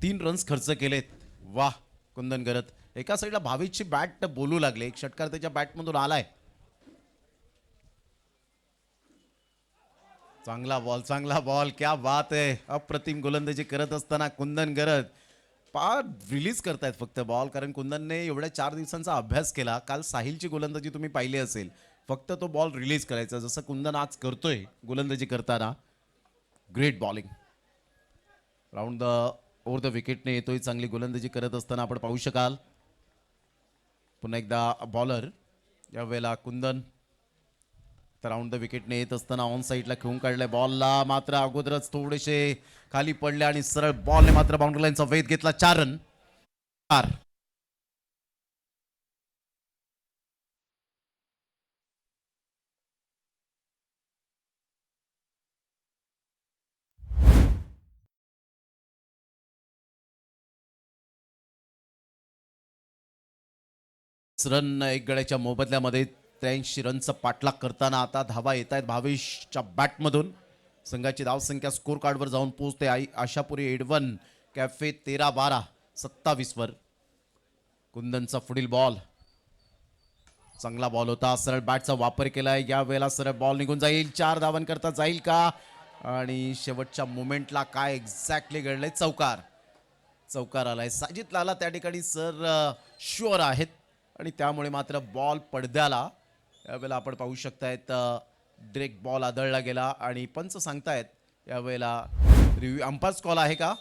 3 रन्स खर्च केलेत. वाह कुंदन घरत. एका साईडला भावेशची बॅट बोलू लागले. एक षटकार त्याच्या बॅटमधून आलाय. चांगला बॉल क्या बात आहे. अप्रतिम गोलंदाजी करत असताना कुंदन घरत पार रिलीज करतायत फक्त बॉल. कारण कुंदनने एवढ्या 4 दिवसांचा अभ्यास केला. काल साहिलची गोलंदाजी तुम्ही पाहिली असेल. फक्त तो बॉल रिलीज करायचा जसं कुंदन आज करतोय गोलंदाजी करताना. Great bowling. Round the over the विकेटने येतोय. चांगली गोलंदाजी करत असताना आपण पाहू शकाल. पुन्हा एकदा बॉलर यावेळेला कुंदन. तर राऊंड द विकेटने येत असताना ऑन साईडला खेळून काढलाय. बॉलला मात्र अगोदरच थोडेसे खाली पडले आणि सरळ बॉलने मात्र बाउंड्री लाईनचा वेध घेतला. 4 रन. रन एक गड्याच्या मोबदल्यामध्ये 83 रनचा पाठलाग करताना आता धावा येत आहेत भावेशच्या बॅटमधून. संघाची धावसंख्या स्कोर कार्डवर जाऊन पोहोचते. आशापुरी एडवन कॅफे 13-12 27 वर. कुंदनचा पुढील बॉल. चांगला बॉल होता. सरळ बॅटचा वापर केलाय. या वेळेला सरळ बॉल निघून जाईल. 4 धावांकरता जाईल का आणि शेवटच्या मोमेंटला काय एक्झॅक्टली घडलंय. चौकार आलाय. साजिद लाला त्या ठिकाणी सर शुअर आहेत आणि त्यामुळे मात्र बॉल पडद्याला. यावेळेला आपण पाहू शकतायत डायरेक्ट बॉल आदळला गेला आणि पंच सांगतायत यावेळेला रिव्ह्यू अंपायर्स कॉल आहे का.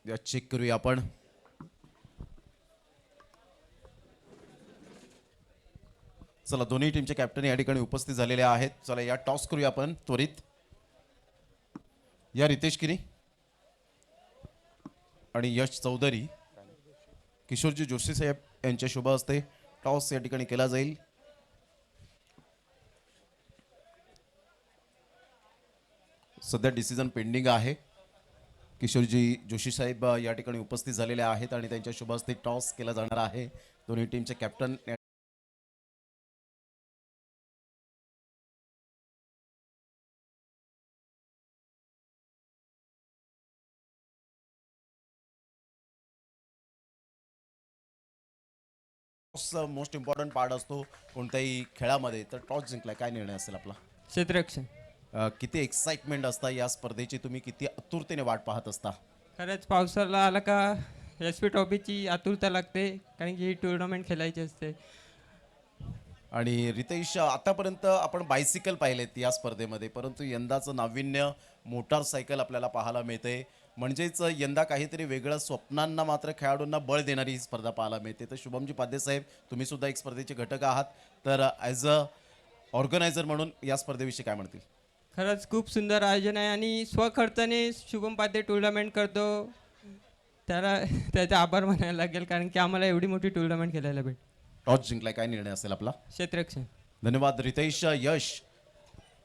या चेक करूया आपण. चला दोन्ही टीमचे कॅप्टन या ठिकाणी उपस्थित झालेले आहेत. चला या टॉस करूया आपण त्वरित. या रितेश किरी आणि यश चौधरी. किशोरजी जोशी साहेब यांच्या शुभ हस्ते टॉस या ठिकाणी केला जाईल. सध्या डिसिजन पेंडिंग आहे. किशोरजी जोशी साहेब या ठिकाणी उपस्थित झालेले आहेत आणि त्यांच्या शुभ हस्ते टॉस केला जाणार आहे. दोन्ही टीमचे कॅप्टन मोस्ट इम्पॉर्टंट पार्ट असतो कोणत्याही खेळामध्ये. तर टॉस जिंकलाय, काय निर्णय असेल आपला? क्षेत्ररक्षण. किती एक्साइटमेंट असता या स्पर्धेची, तुम्ही किती आतुरतेने वाट पाहत असता? खरंच पावसाळा आला का एस पी ट्रॉफीची आतुरता लागते, कारण की ही टुर्नामेंट खेळायची असते. आणि रितेश, आतापर्यंत आपण बायसिकल पाहिलेत या स्पर्धेमध्ये, परंतु यंदाचं नाविन्य मोटारसायकल आपल्याला पाहायला मिळते. म्हणजेच यंदा काहीतरी वेगळं, स्वप्नांना मात्र खेळाडूंना बळ देणारी ही स्पर्धा पाहायला मिळते. तर शुभमजी पाध्ये साहेब, तुम्ही सुद्धा एक स्पर्धेचे घटक आहात, तर ॲज अ ऑर्गनायझर म्हणून या स्पर्धेविषयी काय म्हणतील? खरंच खूप सुंदर आयोजन आहे आणि स्वखर्चाने शुभम पाध्ये टुर्नामेंट करतो, त्याला त्याचा आभार मानायला लागेल, कारण की आम्हाला एवढी मोठी टुर्नामेंट खेळायला भेट. टॉस जिंकलाय, काय निर्णय असेल आपला? क्षेत्ररक्षण. धन्यवाद रितेश. यश,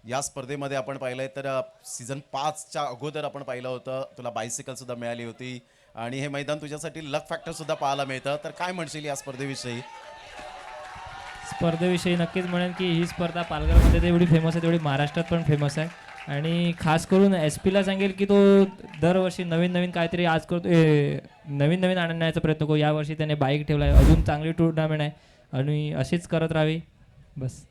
या स्पर्धेमध्ये आपण पाहिलंय तर सीझन 5च्या अगोदर आपण पाहिलं होतं, तुला बायसिकल सुद्धा मिळाली होती आणि हे मैदान तुझ्यासाठी लक फॅक्टर सुद्धा पाहायला मिळतं. तर काय म्हणशील या स्पर्धेविषयी? स्पर्धेविषयी नक्कीच म्हणेन की ही स्पर्धा पालघरमध्ये तेवढी फेमस आहे, तेवढी महाराष्ट्रात पण फेमस आहे. आणि खास करून एस पीला सांगेल की तो दरवर्षी नवीन नवीन काहीतरी आज करतो, नवीन नवीन आणण्याचा प्रयत्न करू. यावर्षी त्याने बाईक ठेवला आहे, अजून चांगली टुर्नामेंट आहे आणि अशीच करत राहावी. बस.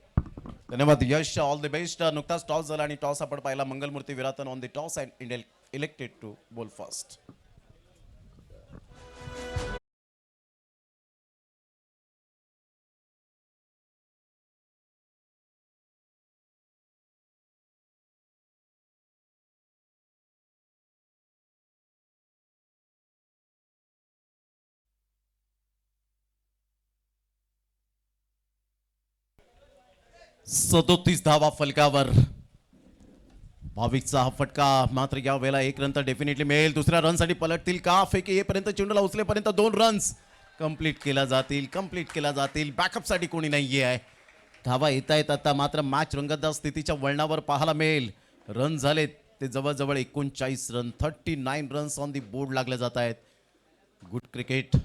धन्यवाद यश, ऑल द बेस्ट. नुकताच टॉस झाला आणि टॉस आपण पाहिला. मंगलमूर्ती विरातन on the toss and India elected to bowl first. सदोतीस धावा फलकावर. भाविकचा हा फटका मात्र या वेळेला एक रन तर डेफिनेटली मिळेल. दुसऱ्या रनसाठी पलटतील का? फेकी येईपर्यंत, चेंडूला उचलेपर्यंत 2 रन्स कंप्लीट केला जातील. बॅकअपसाठी कोणी नाहीये आहे. धावा येत आहेत आता, मात्र मॅच रंगतदार स्थितीच्या वळणावर पाहायला मिळेल. रन झालेत ते जवळजवळ 39 run. 39 runs on the board लागले जात आहेत. Good cricket.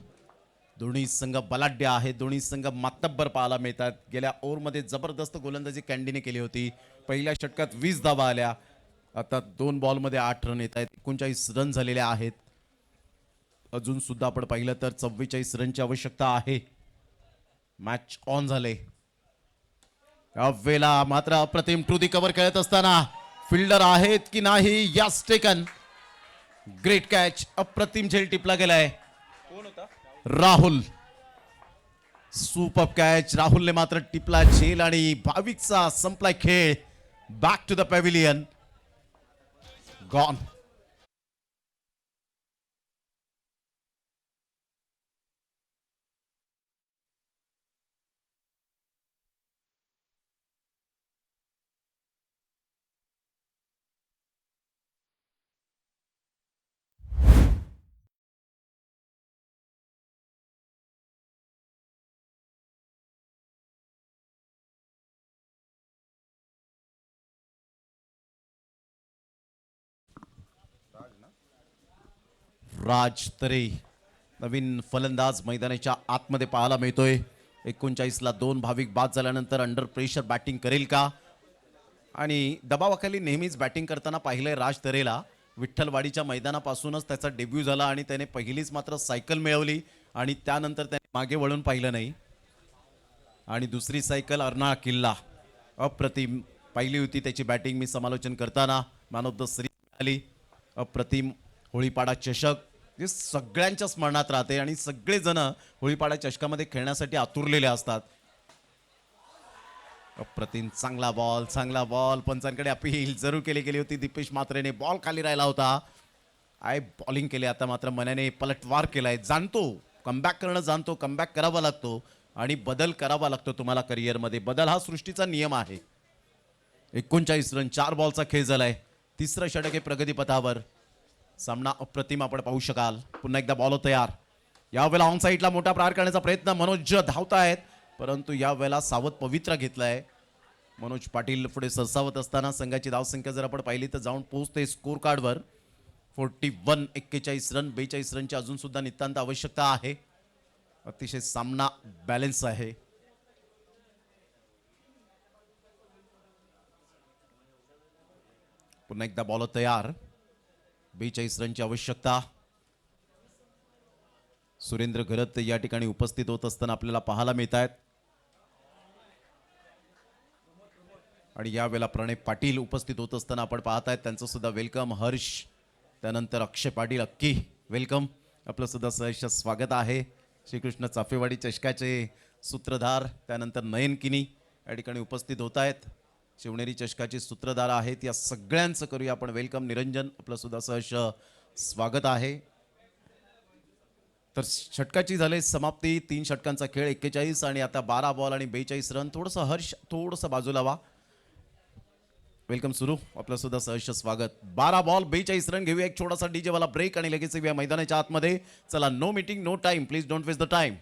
दोन्ही संघ बलाढ्य आहेत, दोन्ही संघ मातब्बर पाहायला मिळतात. गेल्या ओव्हरमध्ये जबरदस्त गोलंदाजी कॅन्डीने केली होती. पहिल्या षटकात 20 धावा आल्या. आता 2 बॉलमध्ये 8 रन येत आहेत. 39 रन झालेले आहेत. अजून सुद्धा आपण पाहिलं तर 44 रनची आवश्यकता आहे. मॅच ऑन झाले. यावेळेला मात्र अप्रतिम टू दी कव्हर खेळत असताना फिल्डर आहेत की नाही, यास टेकन. Great catch. अप्रतिम झेल टिपला गेलाय. राहुल. Super catch. राहुलने मात्र टिपला झेल आणि भाविकचा संपलाय खेळ. Back to the pavilion. Gone. Raj Tare, नवीन फलंदाज मैदानाच्या आतमध्ये पाहायला मिळतोय. 39ला 2 भाविक बाद झाल्यानंतर अंडर प्रेशर बॅटिंग करेल का? आणि दबावाखाली नेहमीच बॅटिंग करताना पाहिलंय राज तरेला. विठ्ठलवाडीच्या मैदानापासूनच त्याचा डेब्यू झाला आणि त्याने पहिलीच मात्र सायकल मिळवली आणि त्यानंतर त्याने मागे वळून पाहिलं नाही. आणि दुसरी सायकल अर्नाळा किल्ला. अप्रतिम पाहिली होती त्याची बॅटिंग मी समालोचन करताना. मॅन ऑफ द सिरीज मिळाली. अप्रतिम. होळीपाडा चषक जे सगळ्यांच्या स्मरणात राहते आणि सगळेजण होळीपाडा चषकामध्ये खेळण्यासाठी आतुरलेले असतात. अप्रतिम. चांगला बॉल. पंचांकडे अपील जरूर केली गेली होती. दीपेश मात्रेने बॉल खाली राहिला होता. बॉलिंग केली. आता मात्र मनाने पलटवार केलाय. जाणतो कमबॅक करणं, जाणतो कमबॅक करावा लागतो आणि बदल करावा लागतो तुम्हाला करिअरमध्ये. बदल हा सृष्टीचा नियम आहे. 39 रन, 4 बॉलचा खेळ झालाय. तिसरं षटक आहे प्रगतीपथावर. सामना अप्रतिम आपण पाहू शकाल. पुन्हा एकदा बॉल तयार. यावेळेला ऑन साईडला मोठा प्रहार करण्याचा प्रयत्न. मनोज धावतायत, परंतु यावेळेला सावध पवित्रा घेतलाय. मनोज पाटील पुढे सरसावत असताना संघाची धावसंख्या जर आपण पाहिली तर जाऊन पोहोचते स्कोर कार्डवर 41. 41 रन. 42 रनची अजून सुद्धा नितांत आवश्यकता आहे. अतिशय सामना बॅलन्स आहे. पुन्हा एकदा बॉल तयार. 42 रनची आवश्यकता. सुरेंद्र घरत या ठिकाणी उपस्थित होत असताना आपल्याला पाहायला मिळत आहेत. आणि यावेळेला प्रणय पाटील उपस्थित होत असताना आपण पाहत आहेत त्यांचं सुद्धा वेलकम. हर्ष, त्यानंतर अक्षय पाटील अक्की वेलकम, आपलं सुद्धा सहर्ष स्वागत आहे. श्रीकृष्ण चाफेवाडी चषकाचे सूत्रधार त्यानंतर नयन किनी या ठिकाणी उपस्थित होत आहेत. शिवनेरी चषकाचे सूत्रधार आहेत. या सगळ्यांचं करूया आपण वेलकम. निरंजन, आपलं सुद्धा सहर्ष स्वागत आहे. तर षटकाची झाले समाप्ती. 3 षटकांचा खेळ 41 आणि आता 12 बॉल आणि 42 रन. थोडंसं हर्ष थोडंसं बाजूला व्हा. वेलकम सुरू, आपलं सुद्धा सहर्ष स्वागत. 12 बॉल 42 रन. घेऊया एक छोटासा डीजे वाला ब्रेक आणि लगेच येऊया मैदानाच्या आतमध्ये. चला, no meeting no time, please don't waste the time.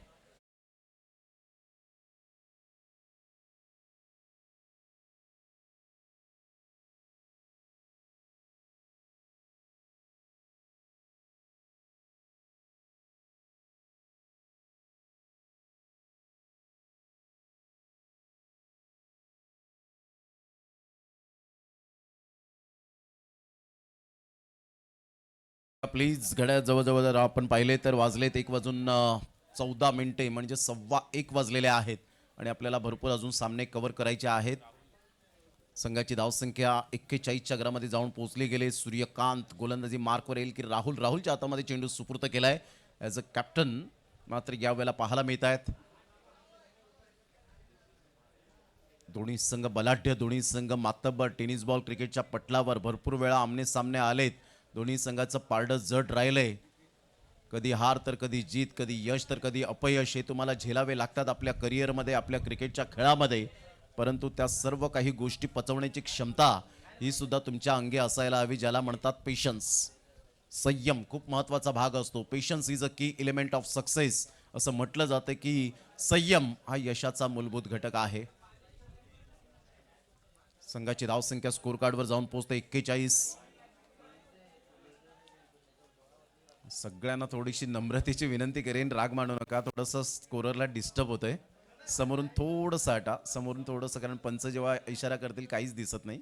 Please घड्याळ जवळजवळ जर आपण पाहिले तर वाजलेत 1:14 म्हणजे 1:15 वाजलेले आहेत आणि आपल्याला भरपूर अजून सामने कव्हर करायचे आहेत. संघाची धावसंख्या 41च्या घरामध्ये जाऊन पोहोचली गेले. सूर्यकांत गोलंदाजी मार्कवर येईल की राहुलच्या हातामध्ये चेंडू सुपूर्त केलाय ॲज अ कॅप्टन. मात्र यावेळेला पाहायला मिळत आहेत दोन्ही संघ बलाढ्य, दोन्ही संघ मातब्बर. टेनिस बॉल क्रिकेटच्या पटलावर भरपूर वेळा आमने सामने आलेत. दोन्ही संघाचं पारडं जड राहिलंय. कधी हार तर कधी जीत, कधी यश तर कधी अपयश, हे तुम्हाला झेलावे लागतात आपल्या करिअरमध्ये, आपल्या क्रिकेटच्या खेळामध्ये. परंतु त्या सर्व काही गोष्टी पचवण्याची क्षमता ही सुद्धा तुमच्या अंगी असायला हवी, ज्याला म्हणतात पेशन्स. संयम खूप महत्त्वाचा भाग असतो. पेशन्स इज अ की एलिमेंट ऑफ सक्सेस असं म्हटलं जातं की संयम हा यशाचा मूलभूत घटक आहे. संघाची धावसंख्या स्कोर कार्डवर जाऊन पोहोचते 41. सगळ्यांना थोडीशी नम्रतेची विनंती करेन, राग मानू नका. थोडंसं स्कोररला डिस्टर्ब होतंय. समोरून थोडंसं हटा, समोरून थोडंसं, कारण पंच जेव्हा इशारा करतील काहीच दिसत नाही.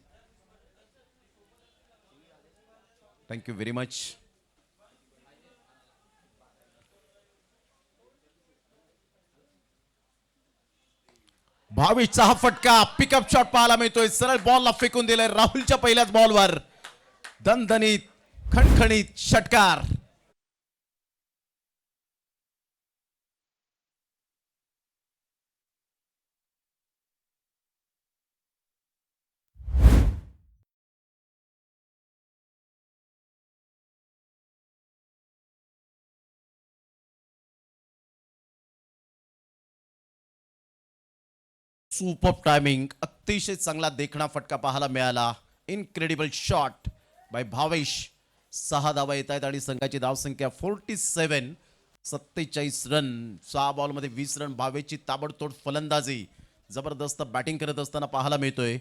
Thank you very much. भावेशचा हा फटका पिकअप शॉट पाहायला मिळतोय. सरळ बॉलला फेकून दिलाय राहुलच्या पहिल्याच बॉलवर. दणदणीत खणखणीत षटकार. सुपर टायमिंग, अतिशय चांगला देखणा फटका पाहायला मिळाला. Incredible shot bye Bhavesh. 6 धावा येत आहेत आणि संघाची धावसंख्या 47. 47 रन. 6 बॉलमध्ये 20 रन. भावेशची ताबडतोड फलंदाजी, जबरदस्त बॅटिंग करत असताना पाहायला मिळतोय.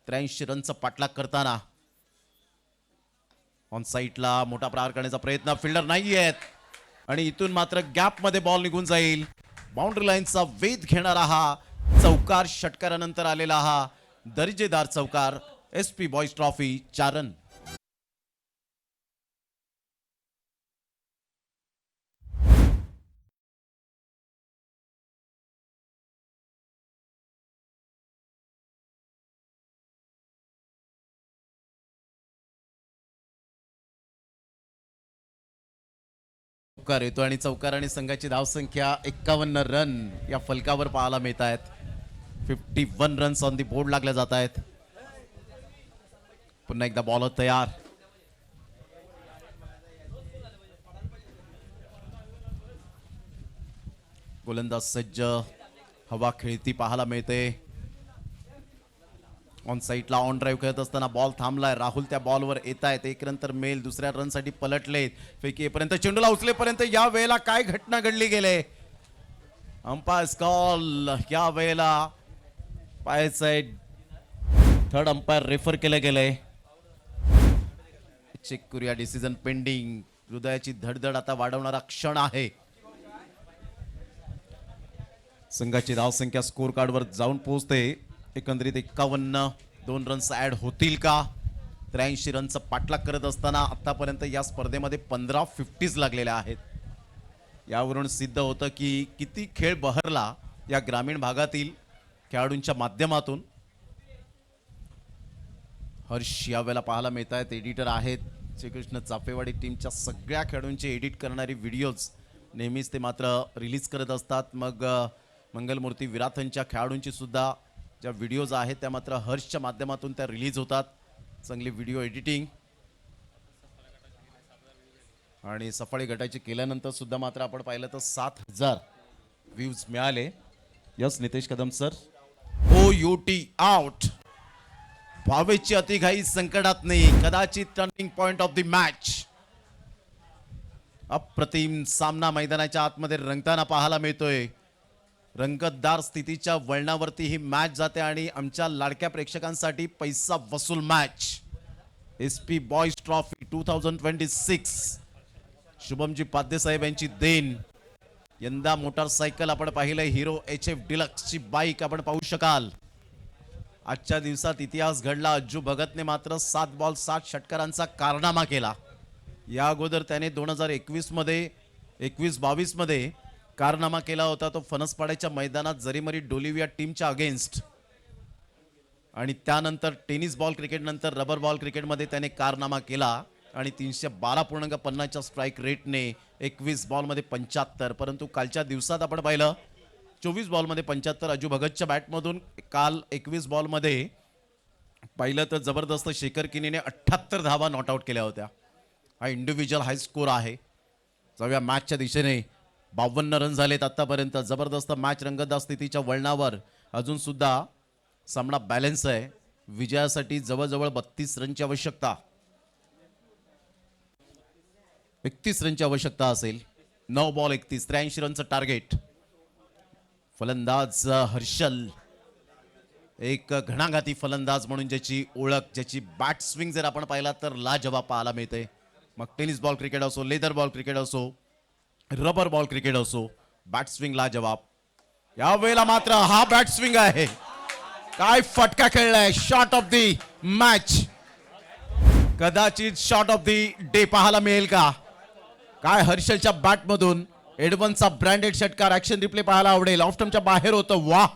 83 रनचा पाठलाग करताना ऑन साईडला मोठा प्रहार करण्याचा प्रयत्न. फिल्डर नाही आहेत आणि इथून मात्र गॅपमध्ये बॉल निघून जाईल. बाउंड्री लाईनचा वेध घेणारा हा चौकार, षटकारानंतर आलेला हा दर्जेदार चौकार. SP boys trophy 4 run. चौकार येतो आणि चौकाराने संघाची धावसंख्या 51 रन या फलकावर पाहायला मिळत आहेत. 51 रन्स ऑन दी बोर्ड लागल्या जात आहेत. पुन्हा एकदा बॉलर तयार. गोलंदाज सज्ज, हवा खेळती पाहायला मिळते. ऑन साईडला ऑन ड्राईव्ह करत असताना बॉल थांबलाय. राहुल त्या बॉलवर येत आहेत. एक रन तर मेल, दुसऱ्या रन साठी पलटलेत. फेकी येईपर्यंत, चेंडूला उचलेपर्यंत या वेळेला काय घटना घडली गेले. अंपायर कॉल या वेळेला पाहायचंय. थर्ड अंपायर रेफर केलं गेलंय. चेक करूया. Decision pending. हृदयाची धडधड आता वाढवणारा क्षण आहे. संघाची धावसंख्या स्कोर कार्डवर जाऊन पोहोचते. एकंदरीत 51. 2 रन्स ऍड होतील का. 83 रनचा पाठलाग करत असताना आतापर्यंत या स्पर्धेमध्ये 15 50s लागलेल्या आहेत. यावरून सिद्ध होतं की किती खेळ बहरला या ग्रामीण भागातील खेळाडूंच्या माध्यमातून. हर्ष यावेळेला पाहायला मिळत आहेत, एडिटर आहेत श्रीकृष्ण चाफेवाडी टीमच्या सगळ्या खेळाडूंचे एडिट करणारी व्हिडिओज नेहमीच ते मात्र रिलीज करत असतात. मग मंगलमूर्ती विराथनच्या खेळाडूंची सुद्धा ज्या व्हिडिओज आहेत त्या मात्र हर्षच्या माध्यमातून त्या रिलीज होतात. चांगली व्हिडिओ एडिटिंग आणि सफाळी गटाची केल्यानंतर सुद्धा मात्र आपण पाहिलं तर 7,000 व्ह्यूज मिळाले. Yes Nitesh Kadam sir. OUT out. भावेची अतिघाई संकटात नाही, कदाचित turning point of the match. अप्रतिम सामना मैदानाच्या आतमध्ये रंगताना पाहायला मिळतोय. रंगतदार स्थितीच्या वळणावरती ही मॅच जाते आणि आमच्या लाडक्या प्रेक्षकांसाठी पैसा वसूल match. SP boys trophy 2026 Shubhamji Padhye यांची देण. यंदा मोटारसायकल आपण पाहिलं हिरो HF डिलक्सची बाईक आपण पाहू शकाल. आजच्या दिवसात इतिहास घडला. अज्जू भगतने मात्र 7 बॉल 7 षटकारांचा कारनामा केला. या अगोदर त्याने 2021 मध्ये 21-22 मध्ये कारनामा केला होता तो फणसपाड्याच्या मैदानात जरीमरी डोलिव्हिया टीमच्या अगेन्स्ट. आणि त्यानंतर टेनिस बॉल क्रिकेट नंतर रबर बॉल क्रिकेटमध्ये त्याने कारनामा केला आणि 312.50च्या स्ट्राईक रेटने 21 बॉलमध्ये 75. परंतु कालच्या दिवसात आपण पाहिलं 24 बॉलमध्ये 75 अजू भगतच्या बॅटमधून. काल 21 बॉलमध्ये पाहिलं तर जबरदस्त शेखर किनीने 78 धावा नॉट आउट केल्या होत्या. हा इंडिव्हिज्युअल हाय स्कोर आहे. जाऊया मॅचच्या दिशेने. 52 रन झालेत आतापर्यंत. जबरदस्त मॅच रंगतदार स्थितीच्या वळणावर. अजून सुद्धा सामना बॅलन्स आहे. विजयासाठी जवळजवळ 32 रनची आवश्यकता, 31 रनची आवश्यकता असेल. 9 बॉल 31, 83 रनचं टार्गेट. फलंदाज हर्षल एक घणाघाती फलंदाज म्हणून ज्याची ओळख, ज्याची बॅट स्विंग जर आपण पाहिला तर लाजवाब पाहायला मिळते. मग टेनिस बॉल क्रिकेट असो, लेदर बॉल क्रिकेट असो, रबर बॉल क्रिकेट असो, बॅट स्विंग लाजवाब. यावेळेला मात्र हा बॅट स्विंग आहे. काय फटका खेळलाय. शॉट ऑफ दी मॅच, कदाचित शॉट ऑफ दी डे पाहायला मिळेल का. काय हर्षलच्या बॅटमधून एडवनचा ब्रँडेड षटकार. ऍक्शन रिप्ले पाहायला आवडेल. ऑफ स्टंपच्या बाहेर होतं. वा,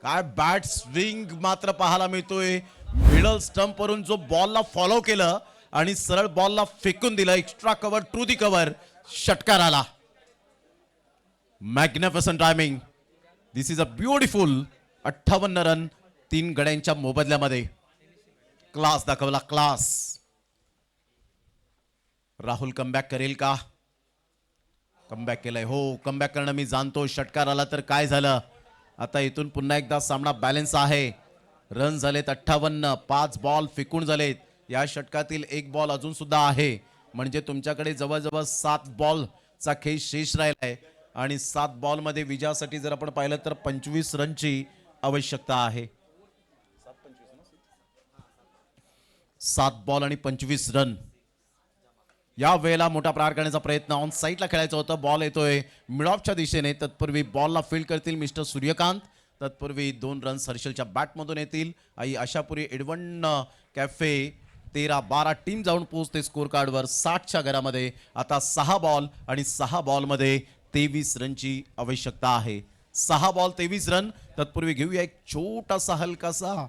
काय बॅट स्विंग मात्र पाहायला मिळतोय. मिडल स्टंप वरून जो बॉलला फॉलो केलं आणि सरळ बॉलला फेकून दिलं. Extra cover, to the cover, षटकार आला. Magnificent timing. This is a beautiful 58 run 3 गड्यांच्या मोबदल्यामध्ये. क्लास दाखवला, क्लास. राहुल कमबॅक करेल का. कमबॅक केलंय. हो, कमबॅक करणं मी जाणतो. षटकार आला तर काय झालं. आता इथून पुन्हा एकदा सामना बॅलन्स आहे. रन झालेत 58, 5 बॉल फेकून झालेत. या षटकातील 1 बॉल अजून सुद्धा आहे. म्हणजे तुमच्याकडे जवळजवळ 7 बॉलचा खेळ शेष राहिलाय आणि 7 बॉलमध्ये विजयासाठी जर आपण पाहिलं तर 25 रनची आवश्यकता आहे. 7 बॉल आणि 25 रन. या वेळेला मोठा प्रहार करण्याचा प्रयत्न. ऑन साईडला खेळायचं होतं. बॉल येतोय मिड ऑफच्या दिशेने. तत्पूर्वी बॉलला फील्ड करतील मिस्टर सूर्यकांत. तत्पूर्वी 2 रन्स हर्षलच्या बॅटमधून येतील. आई आशापुरी एडवन कॅफे 13-12 टीम जाऊन पोहोचते स्कोर कार्डवर 60च्या घरामध्ये. आता 6 बॉल आणि 6 बॉलमध्ये 23 रनची आवश्यकता आहे. 6 बॉल 23 रन. तत्पूर्वी घेऊया एक छोटासा हलकासा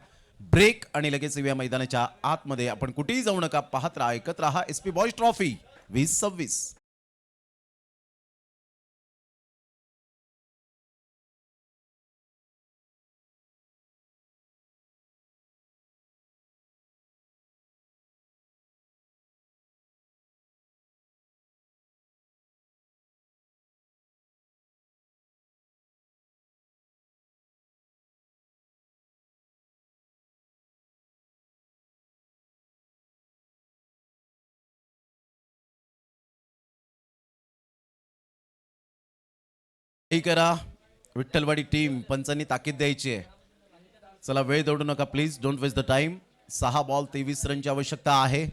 ब्रेक आणि लगेच येऊया मैदानाच्या आतमध्ये. आपण कुठेही जाऊ नका, पाहत राहा, ऐकत राहा SP बॉयज ट्रॉफी 2026. करा विठ्ठलवाडी टीम. पंचांनी ताकीद द्यायची आहे. चला, वेळ दौडू नका please, don't waste the time. 6 ball 23 रनची आवश्यकता आहे.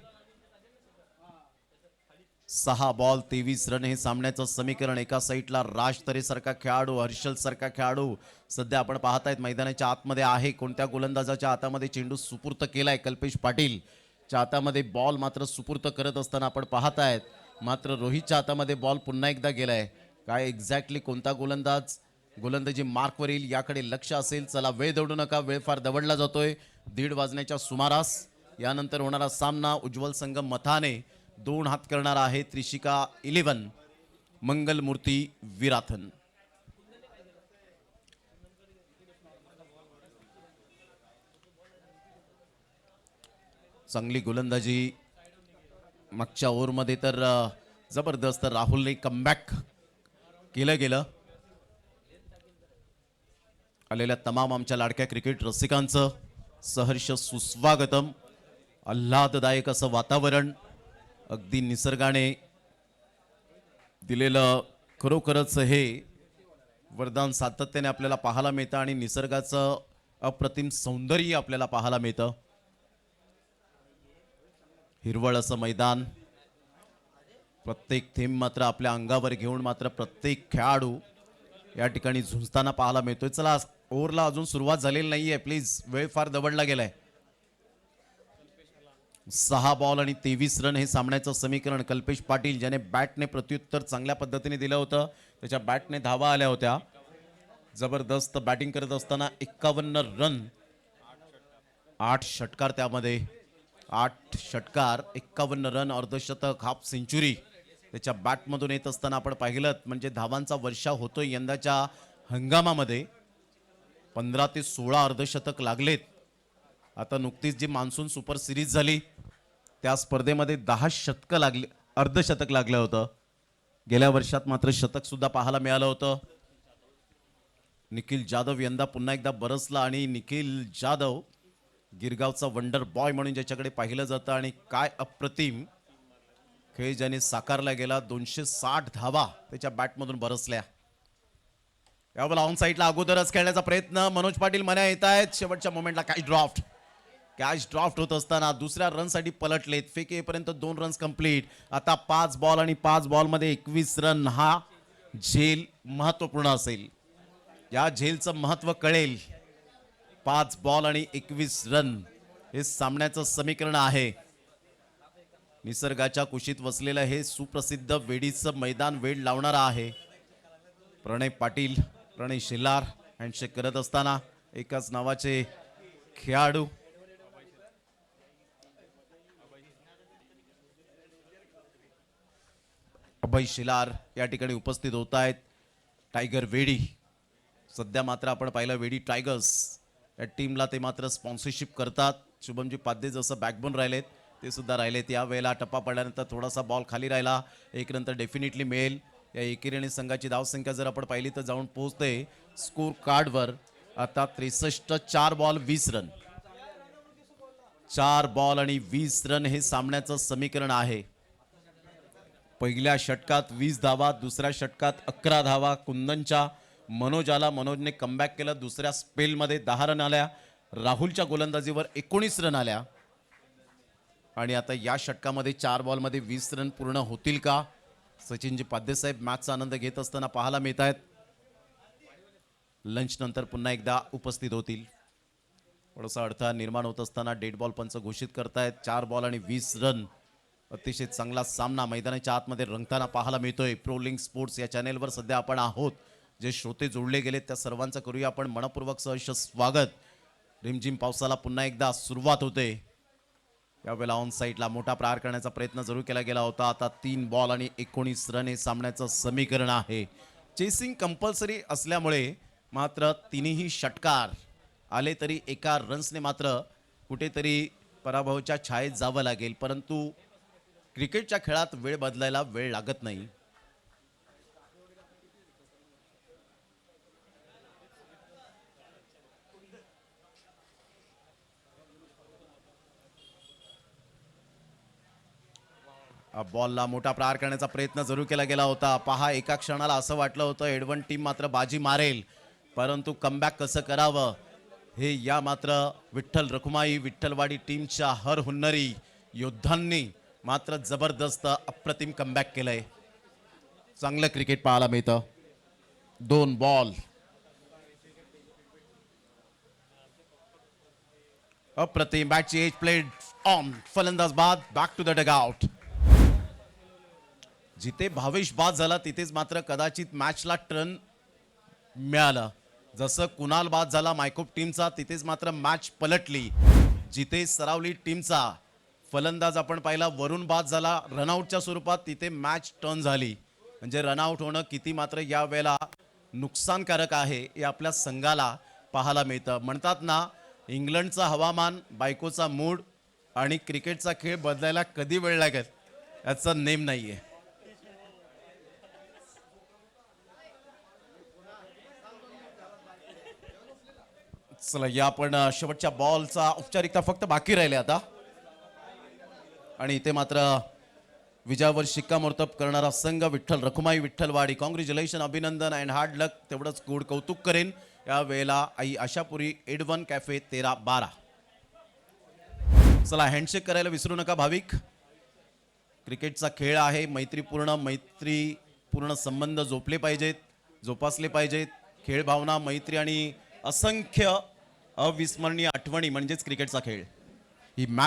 6 बॉल 23 रन हे सामन्याचं समीकरण. एका साईडला राज तरे सारखा खेळाडू, हर्षल सारखा खेळाडू सध्या आपण पाहतायत मैदानाच्या आतमध्ये आहे. कोणत्या गोलंदाजाच्या हातामध्ये चेंडू सुपूर्त केलाय. कल्पेश पाटील च्या हातामध्ये बॉल मात्र सुपूर्त करत असताना आपण पाहतायत. मात्र रोहितच्या हातामध्ये बॉल पुन्हा एकदा गेलाय. काय एक्झॅक्टली कोणता गोलंदाजी मार्कवर येईल याकडे लक्ष असेल. चला वेळ दौडू नका, वेळ फार दवडला जातोय. 1:30 वाजण्याच्या सुमारास यानंतर होणारा सामना उज्ज्वल संघ मथाने 2 हात करणार आहे. त्रिशिका 11 मंगलमूर्ती विराथन. चांगली गोलंदाजी मागच्या ओव्हरमध्ये तर जबरदस्त राहुलने कमबॅक केलं गेलं. आलेल्या तमाम आमच्या लाडक्या क्रिकेट रसिकांचं सहर्ष सुस्वागतम. आल्हाददायक असं वातावरण अगदी निसर्गाने दिलेलं खरोखरच हे वरदान सातत्याने आपल्याला पाहायला मिळतं आणि निसर्गाचं अप्रतिम सौंदर्य आपल्याला पाहायला मिळतं. हिरवळ असं मैदान, प्रत्येक थेंब मात्र आपल्या अंगावर घेऊन मात्र प्रत्येक खेळाडू या ठिकाणी झुंजताना पाहायला मिळतोय. चला ओव्हरला अजून सुरुवात झालेली नाहीये, प्लीज वेळ फार दवडला गेलाय. 6 बॉल आणि 23 रन हे सामन्याचं समीकरण. कल्पेश पाटील ज्याने बॅटने प्रत्युत्तर चांगल्या पद्धतीने दिलं होतं, त्याच्या बॅटने धावा आल्या होत्या. जबरदस्त बॅटिंग करत असताना 51 रन, 8 षटकार, त्यामध्ये 8 षटकार, 51 रन, अर्धशतक, हाफ सेंचुरी त्याच्या बॅटमधून येत असताना आपण पाहिलं. म्हणजे धावांचा वर्षा होतोय यंदाच्या हंगामामध्ये. 15 ते 16 अर्धशतक लागलेत. आता नुकतीच जी मान्सून सुपर सिरीज झाली त्या स्पर्धेमध्ये 10 शतकं लागले, अर्धशतक लागलं होतं. गेल्या वर्षात मात्र शतक सुद्धा पाहायला मिळालं होतं. निखिल जाधव यंदा पुन्हा एकदा बरसला आणि निखिल जाधव गिरगावचा वंडर बॉय म्हणून ज्याच्याकडे पाहिलं जातं आणि काय अप्रतिम खेळ ज्याने साकारला गेला. 260 धावा त्याच्या बॅटमधून बरसल्या. यावेळेला ऑन साईडला अगोदरच खेळण्याचा प्रयत्न. मनोज पाटील मन्या येत आहेत. शेवटच्या मोमेंटला कॅच ड्राफ्ट होत असताना दुसऱ्या रनसाठी पलटलेत. फेक येईपर्यंत 2 रन्स कंप्लीट. आता 5 बॉल आणि 5 बॉलमध्ये 21 रन. हा झेल महत्वपूर्ण असेल. या झेलचं महत्व कळेल. 5 बॉल आणि 21 रन हे सामन्याचं समीकरण आहे. निसर्गाच्या कुशीत वसलेलं हे सुप्रसिद्ध वेडीचं मैदान वेड लावणारं आहे. प्रणय शिल्लार हँडशेक करत असताना एकाच नावाचे खेळाडू. अभय शिलार या ठिकाणी उपस्थित होत आहेत. टायगर वेडी, सध्या मात्र आपण पाहिलं वेडी टायगर्स या टीमला ते मात्र स्पॉन्सरशिप करतात. शुभमजी पाध्ये जसं बॅकबोन राहिलेत ते सुद्धा राहिलेत. या वेळेला टप्पा पडल्यानंतर थोडासा बॉल खाली राहिला, एक नंतर डेफिनेटली मिळेल. या एकेरी संघाची धावसंख्या जर आपण पाहिली तर जाऊन पोहोचते स्कोर कार्डवर आता 63. 4 बॉल 20 रन. 4 बॉल आणि 20 रन हे सामन्याचं समीकरण आहे. पहिल्या षटकात 20 धावा, दुसऱ्या षटकात 11 धावा कुंदनच्या. मनोजने कमबॅक केलं. दुसऱ्या स्पेलमध्ये 10 रन आल्या. राहुलच्या गोलंदाजीवर 19 रन आल्या. आणि आता या षटकामध्ये 4 बॉलमध्ये 20 रन पूर्ण होतील का? सचिनजी पाध्यसाहेब मॅचचा आनंद घेत असताना पाहायला मिळत आहेत. लंच नंतर पुन्हा एकदा उपस्थित होतील. थोडासा अडथळा निर्माण होत असताना डेड बॉल पंच घोषित करतायत. 4 बॉल आणि 20 रन. अतिशय चांगला सामना मैदानाच्या आतमध्ये रंगताना पाहायला मिळतोय. प्रोलिंग स्पोर्ट्स या चॅनेलवर सध्या आपण आहोत. जे श्रोते जोडले गेलेत त्या सर्वांचं करूया आपण मनपूर्वक सहर्ष स्वागत. रिमझिम पावसाला पुन्हा एकदा सुरुवात होते. यावेळेला ऑन साईडला मोठा प्रहार करण्याचा प्रयत्न जरूर केला गेला होता. आता 3 बॉल आणि 19 रन हे सामन्याचं समीकरण आहे. चेसिंग कंपल्सरी असल्यामुळे मात्र तिन्ही षटकार आले तरी एका रन्सने मात्र कुठेतरी पराभवाच्या छायेत जावं लागेल. परंतु क्रिकेटच्या खेळात वेळ बदलायला वेळ लागत नाही. बॉलला मोठा प्रहार करण्याचा प्रयत्न जरूर केला गेला होता. पहा, एका क्षणाला असं वाटलं होतं एडवन टीम मात्र बाजी मारेल, परंतु कमबॅक कसं करावं हे या मात्र विठ्ठल रखुमाई विठ्ठलवाडी टीमच्या हर हुन्नरी योद्धांनी मात्र जबरदस्त अप्रतिम कमबॅक केलंय. चांगलं क्रिकेट पाहायला मिळतं. 2 बॉल अप्रतिम. बॅटची एज प्लेड ऑन. फलंदाज बाद. Back to the dugout. जिथे भावेश बाद झाला तिथेच मात्र कदाचित मॅचला टर्न मिळालं. जसं कुणाल बाद झाला मायकोप टीमचा तिथेच मात्र मॅच पलटली. जिथे सरावली टीमचा फलंदाज आपण पाहिला वरुण बाद झाला रनआउटच्या स्वरूपात तिथे मॅच टर्न झाली. म्हणजे रनआउट होणं किती मात्र या वेळेला नुकसानकारक आहे हे आपल्या संघाला पाहायला मिळतं. म्हणतात ना इंग्लंडचा हवामान बायकोचा मूड आणि क्रिकेटचा खेळ बदलायला कधी वेळ लागेल याचा नेम नाहीये. चला या आपण शेवटच्या बॉलचा औपचारिकता फक्त बाकी राहिले आता. आणि इथे मात्र विजयावर शिक्कामोर्तब करणारा संघ विठ्ठल रखुमाई विठ्ठलवाडी. कॉंग्रॅच्युलेशन अभिनंदन अँड हार्ड लक. तेवढंच गोड कौतुक करेन या वेळेला आई आशापुरी एडवन कॅफे 13-12. चला हँडशेक करायला विसरू नका भाविक. क्रिकेटचा खेळ आहे मैत्रीपूर्ण संबंध जोपासले पाहिजेत. खेळ भावना मैत्री आणि असंख्य अविस्मरणीय आठवणी म्हणजेच क्रिकेटचा खेळ. ही मॅच